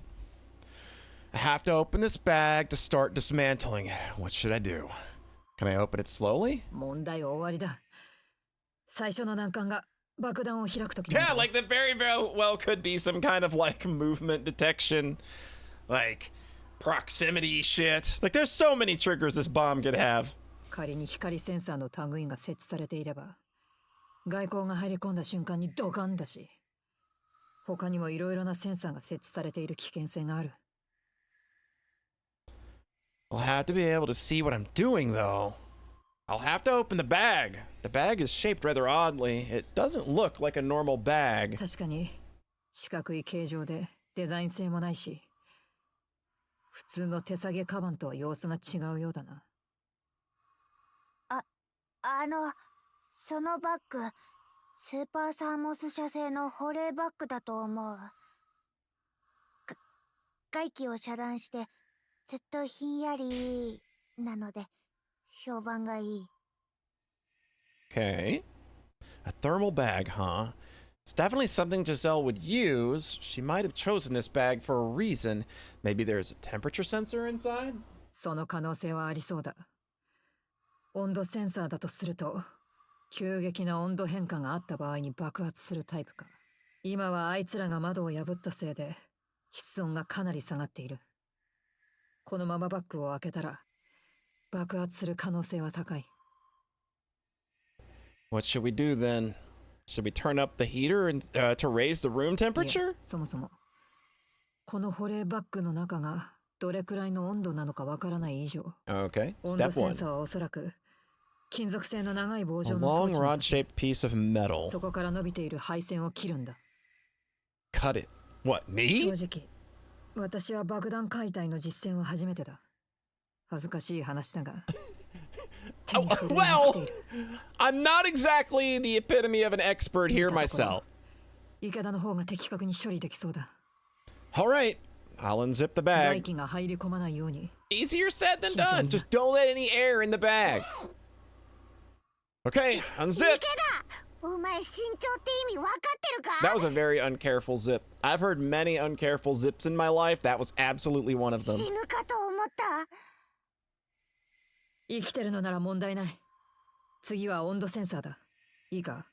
I have to open this bag to start dismantling it. What should I do? Can I open it slowly? 問題は終わりだ。最初の難関が爆弾を開くとき。 Yeah, like that very well could be some kind of like movement detection, like proximity shit. Like there's so many triggers this bomb could have. 仮に光センサーの類が設置されていれば、外光が入り込んだ瞬間にドカンだし、他にもいろいろなセンサーが設置されている危険性がある。 I'll have to be able to see what I'm doing, though. I'll have to open the bag. The bag is shaped rather oddly. It doesn't look like a normal bag. 確かに四角い形状でデザイン性もないし、普通の手提げカバンとは様子が違うようだな。そのバッグ、スーパーサーモス社製の保冷バッグだと思う。外気を遮断してずっとひんやりなので評判がいい。 Okay. A thermal bag, huh? It's definitely something Giselle would use. She might have chosen this bag for a reason. Maybe there's a temperature sensor inside? その可能性はありそうだ。温度センサーだとすると、急激な温度変化があった場合に爆発するタイプか。今はあいつらが窓を破ったせいで室温がかなり下がっている。このままバッグを開けたら爆発する可能性は高い。What should we do then? Should we turn up the heater and to raise the room い temperature? えそもそもこの保冷バッグの中がどれくらいの温度なのかわからない以上、 Okay. 温度 Step セン one. サーはおそらく金属製の長い棒 A 状の装 long 置に rod-shaped piece of metal. そこから伸びている配線を切るんだ。 Cut it. What, 正 me? 直私は爆弾解体の実践は初めてだ。恥ずかしい話だが Oh, well, I'm not exactly the epitome of an expert here myself. 池田の方が的確に処理できそうだ。 All right, I'll unzip the 外 bag. 気が入り込まないように Easier said than done. Just don't let any air in the bag. Okay, unzip. お前身長って意味分かってるか？ That was a very uncareful zip. I've heard many uncareful zips in my life. That was absolutely one of them. 死ぬかと思った。生きてるのなら問題ない。次は温度センサーだ。いいか、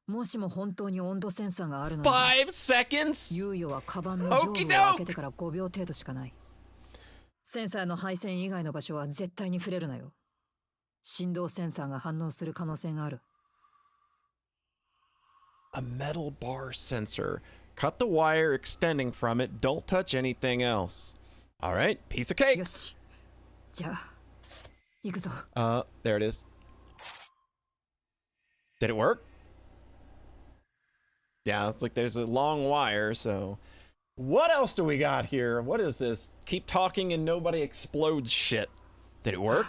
もしも本当に温度センサーがあるのなら5 seconds? 猶予はカバンの上部を開けてから5秒程度しかない。センサーの配線以外の場所は絶対に触れるなよ。振動センサーが反応する可能性がある。A metal bar sensor. Cut the wire extending from it. Don't touch anything else. All right, piece of cake. よし。じゃあ、行くぞ。There it is. Did it work? Yeah, it's like there's a long wire, so... What else do we got here? What is this? Keep talking and nobody explodes shit. Did it work?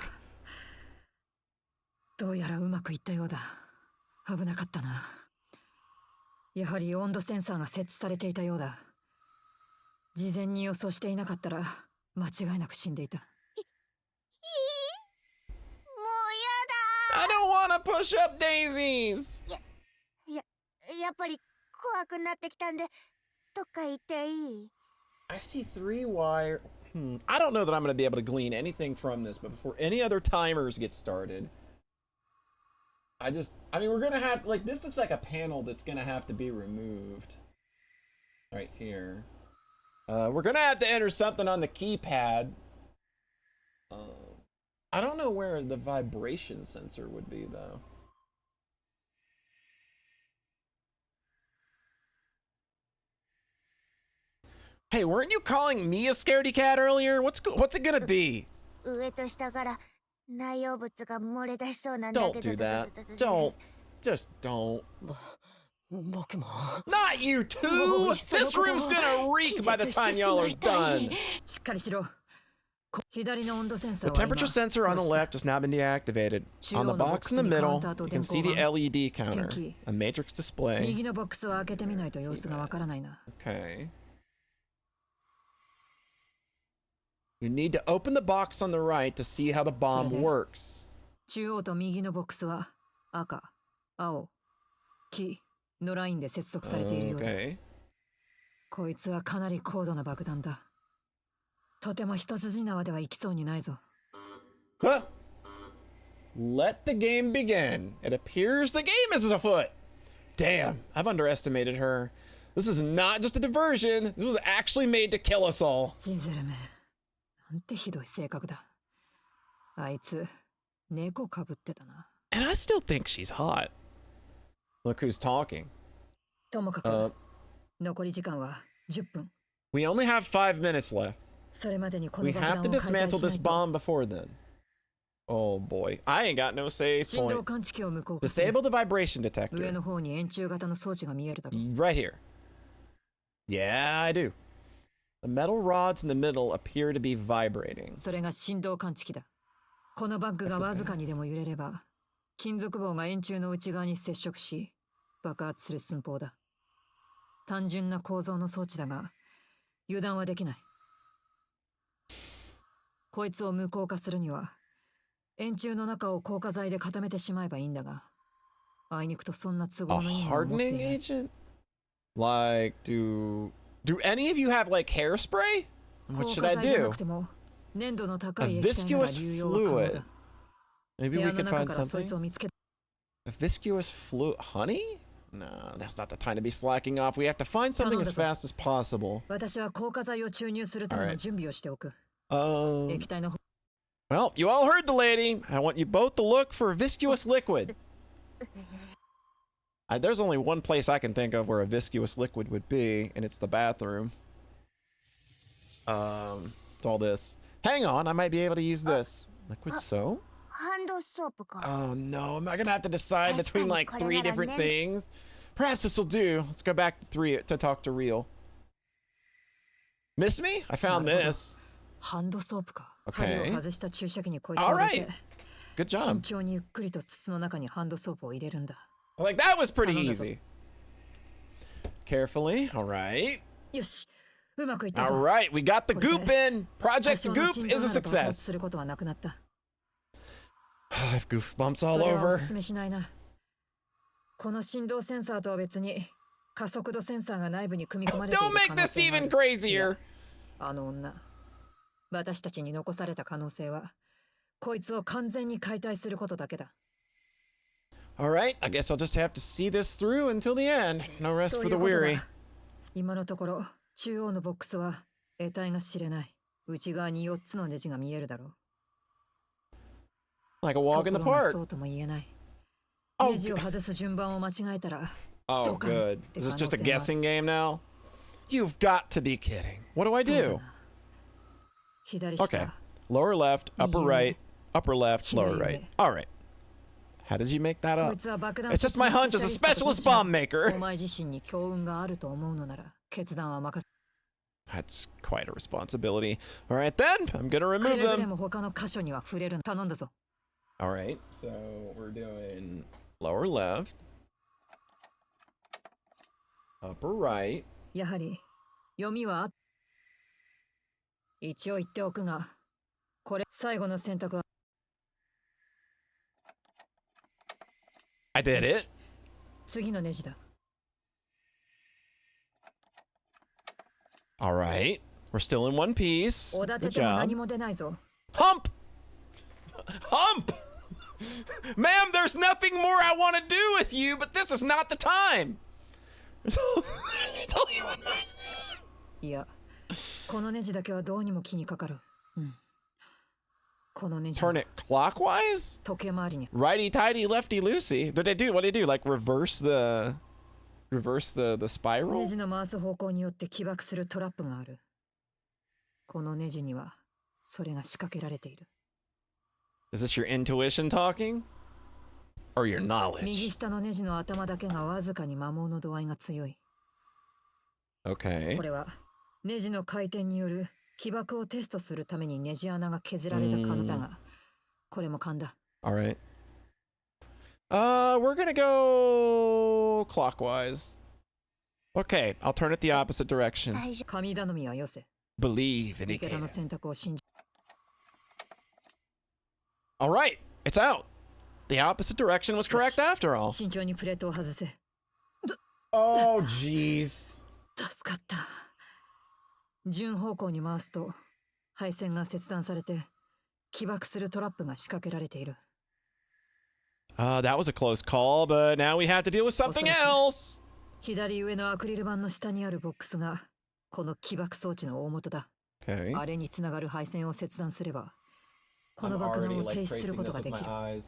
どうやらうまくいったようだ。危なかったな。やはり温度センサーが設置されていたようだ。事前に予想していなかったら間違いなく死んでいた。もう I don't want to push up daisies! やっぱり怖くなってきたんで、どっか行っていい？ I see 3 wire... I don't know that I'm going to be able to glean anything from this, but before any other timers get started... I mean, we're going to have... Like, this looks like a panel that's going to have to be removed. Right here. We're going to have to enter something on the keypad. I don't know where the vibration sensor would be, though. Hey, weren't you calling me a scaredy cat earlier? What's it gonna be? 上と下から内容物が漏れ出しそうなんだ Don't けど。 do that. Don't. Just don't. 僕も。 Not you too! This room's gonna reek by the time y'all are done. しっかりしろ。左の温度センサ The ーは今 temperature sensor on the left has now been deactivated. On the box in the middle, you can see the LED counter, a matrix display. 右のボックスを開けてみないと様子がわからないな。 Okay. You need to open the box on the right to see how the bomb works. 中央と右のボックスは赤、青、黄のラインで接続されているようだ。 Okay. こいつはかなり高度な爆弾だ。とても一筋縄ではいきそうにないぞ。 Huh? Let the game begin. It appears the game is afoot. Damn, I've underestimated her. This is not just a diversion. This was actually made to kill us all. ジゼルめ、なんてひどい性格だ。あいつ、猫かぶってたな。 And I still think she's hot. Look who's talking. ともかく、残り時間は10分。 We only have 5 minutes left. それまでにこ We の爆 have 弾 to を解体 dismantle しな this いと。 bomb before then. Oh boy. I ain't got no save 振動 point. 感知器を無効化する。 Disable the vibration 上 detector. の方に円柱型の装置が見えるだろう。 Right here. Yeah, I do. The metal rods in the middle appear to be vibrating. それが振動感知器だ。このバッグがわずかにでも揺れれば、金属棒が円柱の内側に接触し、爆発する寸法だ。単純な構造の装置だが、油断はできない。こいつを無効化するには、円柱の中を硬化剤で固めてしまえばいいんだが、あいにくとそんな都 A 合のいいものを持ってい hardening ない。 agent? Like, do any of you have like hairspray? What 硬 should 化 I 剤じゃな do? くても、粘度の高 A い液体なら viscous 流用は可能 fluid. だ。 Maybe 部 we 屋の could 中 find からそい something. つを見つけ、 A viscous fluid. Honey? No, that's not the time to be slacking off. We have to find something as fast as possible. 私は硬化剤を注入するための Alright. 準備をしておく。 Um, 液体の well, you all heard the lady. I want you both to look for a viscous liquid. There's only one place I can think of where a viscous liquid would be, and it's the bathroom. It's all this. Hang on, I might be able to use this. Liquid soap? ハンドソープか。 Oh no, am I gonna have to decide between like 3 different things? Perhaps this will do. Let's go back to 3 to talk to Real. Miss me? I found this. ハンドソープか。 Okay. 針を外した注射器にこいつを入れて、 Good 慎 job. 重にゆっくりと筒の中にハンドソープを入れるんだ。 Like that was pretty easy. Carefully. All right. よし、うまくいったぞ。 All right, we got the goop in. 多 Project 少の Goop 振動 is a など爆発 success. することはなくなった。 I have goosebumps all それはお over. すすめしないな。この振動センサーとは別に加速度センサーが内部に組み込まれている Don't 可 make 能 this 性があ even る。 crazier. あの女、私たちに残された可能性は、こいつを完全に解体することだけだ。 All right, I guess I'll just have to see this through until the end. No rest そう for い the うことだ weary. 今のところ、中央のボックスは得体が知れない。内側に4つのネジが見えるだろう。 Like a walk in the ところが park. そうとも言えない。 Oh, ネジを外す順番を間違えたら、 Oh, Don't good. come. Is this just a They guessing game now? You've got to be kidding. What do I そうだ do? な。左 Okay. 下、 Lower left, upper right, upper left, lower Here. right. All right. How did you make that こ up? いつは爆弾 It's just my hunch as a specialist bomb お maker. 前自身に強運があると思うのなら、決断は任せ。 That's quite a responsibility. All right, then. I'm gonna く remove れぐれ them. も他の箇所には触れる。頼んだぞ。 All right. So we're doing lower left, upper right. やはり、読みは一応言っておくが、これ、最後の選択は、 I did it. 次のネジだ。 All right. We're still in one piece. おだて Good ても job. 何も出ないぞ。 Hump! Hump! Ma'am, there's nothing more I want to do with you, but this is not the time. There's only one more. いや、このネジだけはどうにも気にかかる。うん。このネジは Turn it clockwise? 時計回りに。 Righty tighty, lefty loosey. What did they do? What did they do? Like reverse the spiral? ネジの回す方向によって起爆するトラップがある。このネジには、それが仕掛けられている。 Is this your intuition talking? Or your 右 knowledge? 下のネジの頭だけがわずかに摩耗の度合いが強い。 Okay. これは、ネジの回転による起爆をテストするためにネジ穴が削られた可能だが、これも勘だ。 All right. We're gonna go clockwise. Okay, I'll turn it the opposite direction. 大丈神頼みはよせ。 Believe in 池田 it. の選択を信じ。 All right, it's out. The opposite direction was correct after all. 慎重にプレートを外せ。 Oh, jeez. 助かった。順方向に回すと、配線が切断されて、起爆するトラップが仕掛けられている。 That was a close call, but now we have to deal with something else. 左上のアクリル板の下にあるボックスが、この起爆装置の大元だ。 Okay. あれにつながる配線を切断すれば、この I'm 爆弾 already を停 like 止する tracing こと this が with で my きる。 eyes.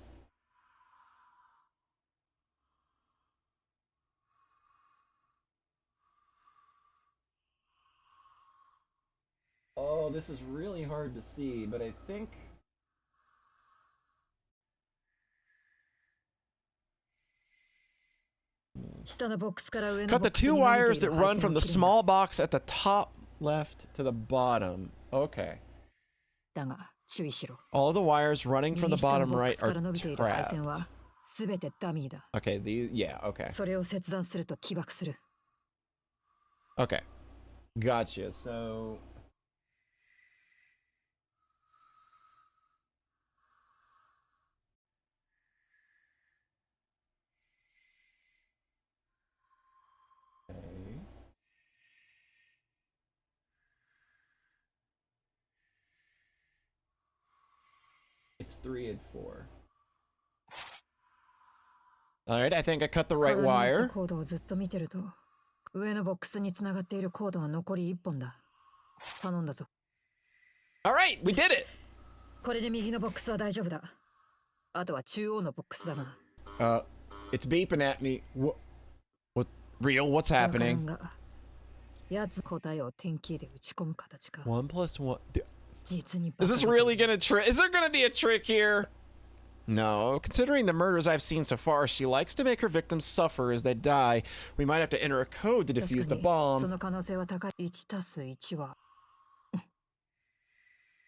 Oh, this is really hard to see, but I think. 下のボックスから上の Cut ボ the ックス two に伸び wires てい that る run 配線 from を the 切るんだ。 small box at the top left to the bottom. Okay. だが、注意しろ。 All of the wires running from the 右下の bottom ボック right スか are ら伸びている配 trapped. 線は、すべてダミーだ。 Okay, yeah, okay. それを切断すると起爆する。 Okay. Gotcha. So. Okay. It's 3 and 4. Alright, I think I cut the right 鏡の wire. コードをずっと見てると、上のボックスにつながっているコードは残り1本だ。頼んだぞ。Alright, we did it! これで右のボックスは大丈夫だ。あとは中央のボックスだな。It's beeping at me. What? Real? What's わからん happening? が、やつ答えを点キーで打ち込む形か。 1 plus 1. 実に Is this really gonna trick? Is there gonna be a trick here? No. Considering the murders I've seen so far, she likes to make her victims suffer as they die. We might have to enter a code to 確 defuse か the に、そ bomb. の可能性は高い。1たす1は。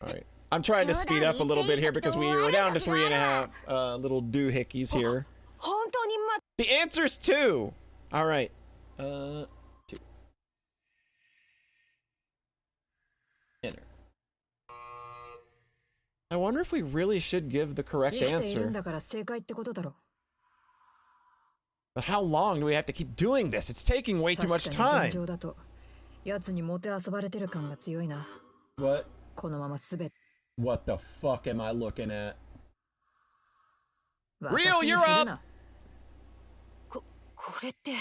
Alright. I'm trying to speed up a little bit here because we were down to 3.5 little doohickeys here. 本当に The answer's 2. Alright. 2. Enter. I wonder if we really should give the correct 生きているん answer. だから正解ってことだろ。 But how long do we have to keep doing this? It's taking way too 確 much かに time. 現状だと、やつにもてあそばれてる感が強いな。 What? このまますべて。 What the fuck am I looking at? 私に you're 振る up! な。これって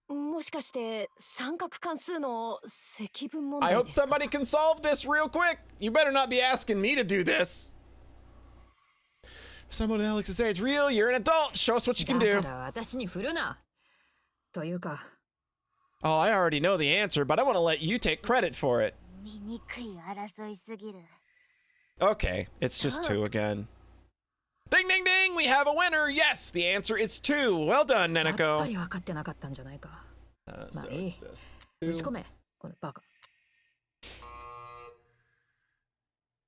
もしかして三角関数の積分問 I 題 hope ですか？ somebody can solve this real quick. You better not be asking me to do this. Someone Alex's age. Real, you're an adult. Show us what you can だ do. から私に振るな。というか、 Oh, I already know the answer, but I want to let you take credit for it. 醜い争いすぎる。 Okay, it's just 2 again. Ding, ding, ding! We have a winner. Yes, the answer is 2. Well done, やっぱ Neneko. り分かってなかったんじゃないか。 So Bye. it's just 打ち 2. 込め、このバカ。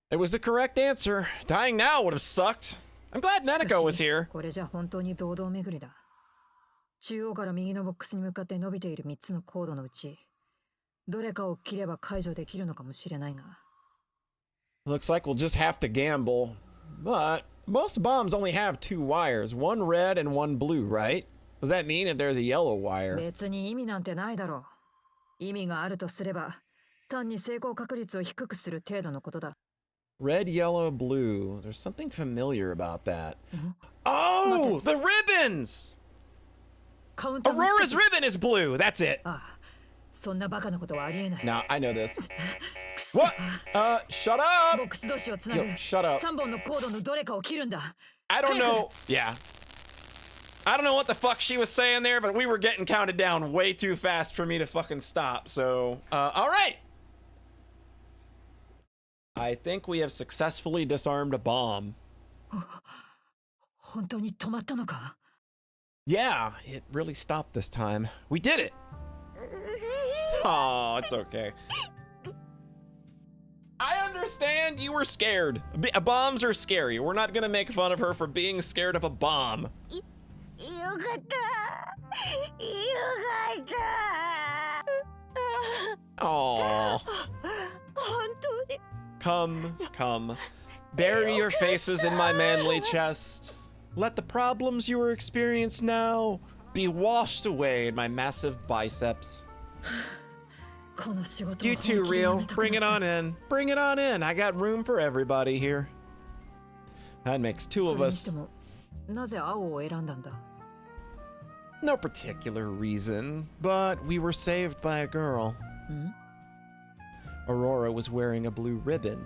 It was the correct answer. Dying now would have sucked. I'm glad しか Neneko was し here. これじゃ本当に堂々巡りだ。中央から右のボックスに向かって伸びている3つのコードのうち、どれかを切れば解除できるのかもしれないが。 Looks like we'll just have to gamble. But most bombs only have 2 wires, one red and one blue, right? Does that mean that there's a yellow wire? 別に意味なんてないだろう。意味があるとすれば、単に成功確率を低くする程度のことだ。 Red, yellow, blue. There's something familiar about that. Mhm. Oh, the ribbons! カウンターの Aurora's ステップ ribbon is blue. That's it. ああ、そんなバカなことはありえない。 Now I know this. What? Shut ボッ up! クス同士をつなぐ Yo, shut up. 3本のコードのどれかを切るんだ。 I don't know. Yeah. I don't know what the fuck she was saying there, but we were getting counted down way too fast for me to fucking stop. So, all right. I think we have successfully disarmed a bomb. 本当に止まったのか？ Yeah, it really stopped this time. We did it. Oh, it's okay. I understand you were scared. Bombs are scary. We're not gonna make fun of her for being scared of a bomb. よかったよかった Oh, 本当に come. Bury your faces in my manly chest. Let the problems you are experiencing now be washed away in my massive biceps. この仕事を You 本 two, 気でや Real. めたく Bring it なった on in. Bring it on in. I got room for everybody here. That makes 2 of それにして us. も、なぜ青を選んだんだ？ No particular reason, but we were saved by a girl. ん？ Aurora was wearing a blue ribbon.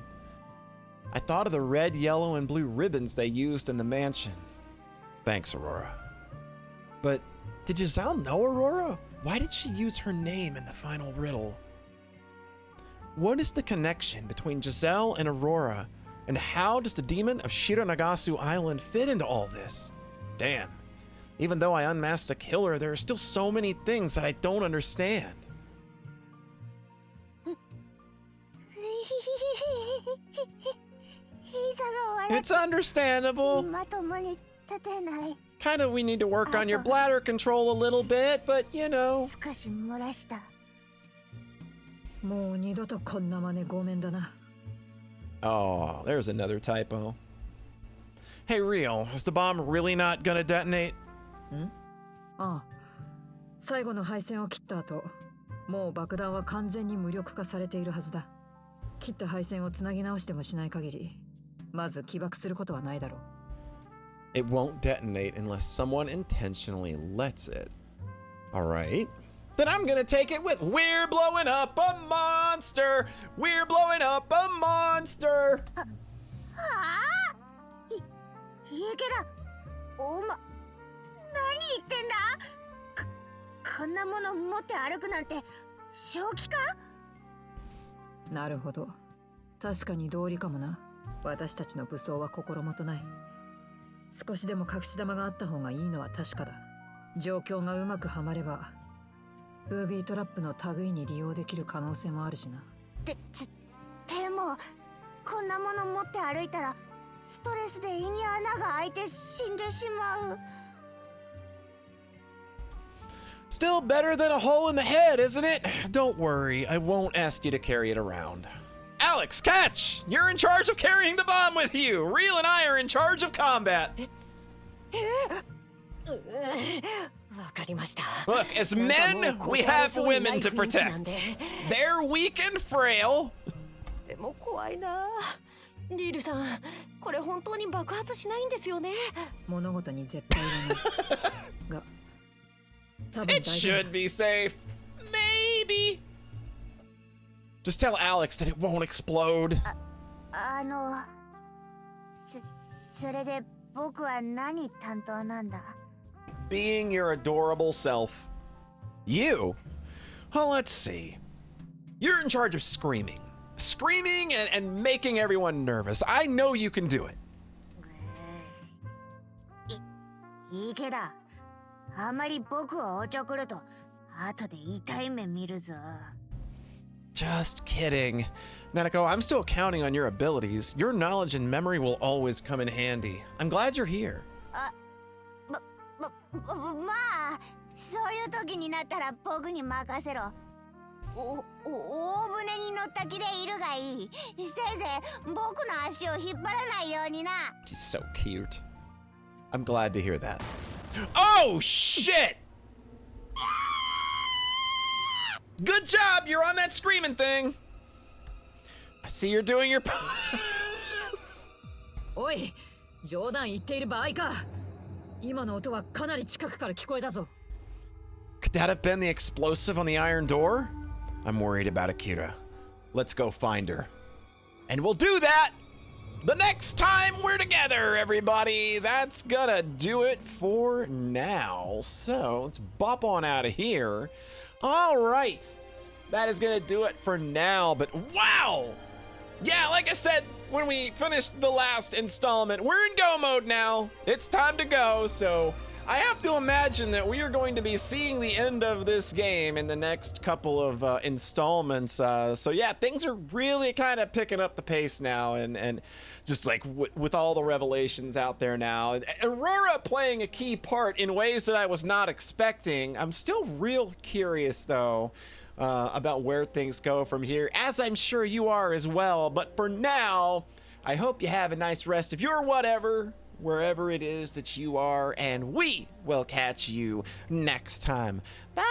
I thought of the red, yellow, and blue ribbons they used in the mansion. Thanks, Aurora. But did Giselle know Aurora? Why did she use her name in the final riddle? What is the connection between Giselle and Aurora, and how does the demon of Shironagasu Island fit into all this? Damn. Even though I unmasked the killer, there are still so many things that I don't understand. It's understandable. まともに立てない Kind of, we need to work on your bladder control a little bit, but you know. 少し漏らしたもう二度とこんな真似ごめんだな。 Oh, there's another typo. Hey, Real, is the bomb really not gonna detonate? ああ、最後の配線を切った後、もう爆弾は完全に無力化されているはずだ。切った配線をつなぎ直してもしない限り、まず起爆することはないだろう。It won't detonate unless someone intentionally lets it. All right. Then I'm gonna take it with "We're blowing up a monster! We're blowing up a monster!" 池田、何言ってんだ。こんなもの持って歩くなんて正気か？なるほど。確かに道理かもな。私たちの武装は心もとない。少しでも隠し玉があった方がいいのは確かだ。状況がうまくはまれば、ブービートラップの類に利用できる可能性もあるしな。でも、こんなもの持って歩いたら、ストレスで胃に穴が開いて死んでしまう。Still better than a hole in the head, isn't it? Don't worry, I won't ask you to carry it around. Alex, catch! You're in charge of carrying the bomb with you! Real and I are in charge of combat! わかりました。 Look, as men, we have women to protect. They're weak and frail. でも怖いな。リールさん、これ本当に爆発しないんですよね。物事に絶対はない。が、多分 It 大丈夫。 should be safe. Maybe. Just tell Alex that it won't explode. それで僕は何担当なんだ？ Being your adorable self. You? Well, let's see. You're in charge of screaming. Screaming and making everyone nervous. I know you can do it. 池田、あまり僕をおちょくると後で痛い目見るぞ。 Just kidding. Nanako, I'm still counting on your abilities. Your knowledge and memory will always come in handy. I'm glad you're here. まあ、そういう時になったら僕に任せろ。大船に乗った気でいるがいい。せいぜい僕の足を引っ張らないようにな。 She's so cute. I'm glad to hear that. Oh, shit! Good job! You're on that screaming thing. I see you're doing your... おい、冗談言っている場合か。今の音はかなり近くから聞こえたぞ。Could that have been the explosive on the iron door? I'm worried about Akira. Let's go find her. And we'll do that the next time we're together, everybody. That's gonna do it for now. So let's bop on out of here. All right. That is gonna do it for now. But wow. Yeah, like I said, when we finished the last installment, we're in go mode now. It's time to go. So I have to imagine that we are going to be seeing the end of this game in the next couple of installments. So yeah, things are really kind of picking up the pace now, and just like with all the revelations out there now, and Aurora playing a key part in ways that I was not expecting. I'm still real curious though about where things go from here, as I'm sure you are as well. But for now, I hope you have a nice rest of your whatever, wherever it is that you are, and we will catch you next time. Bye.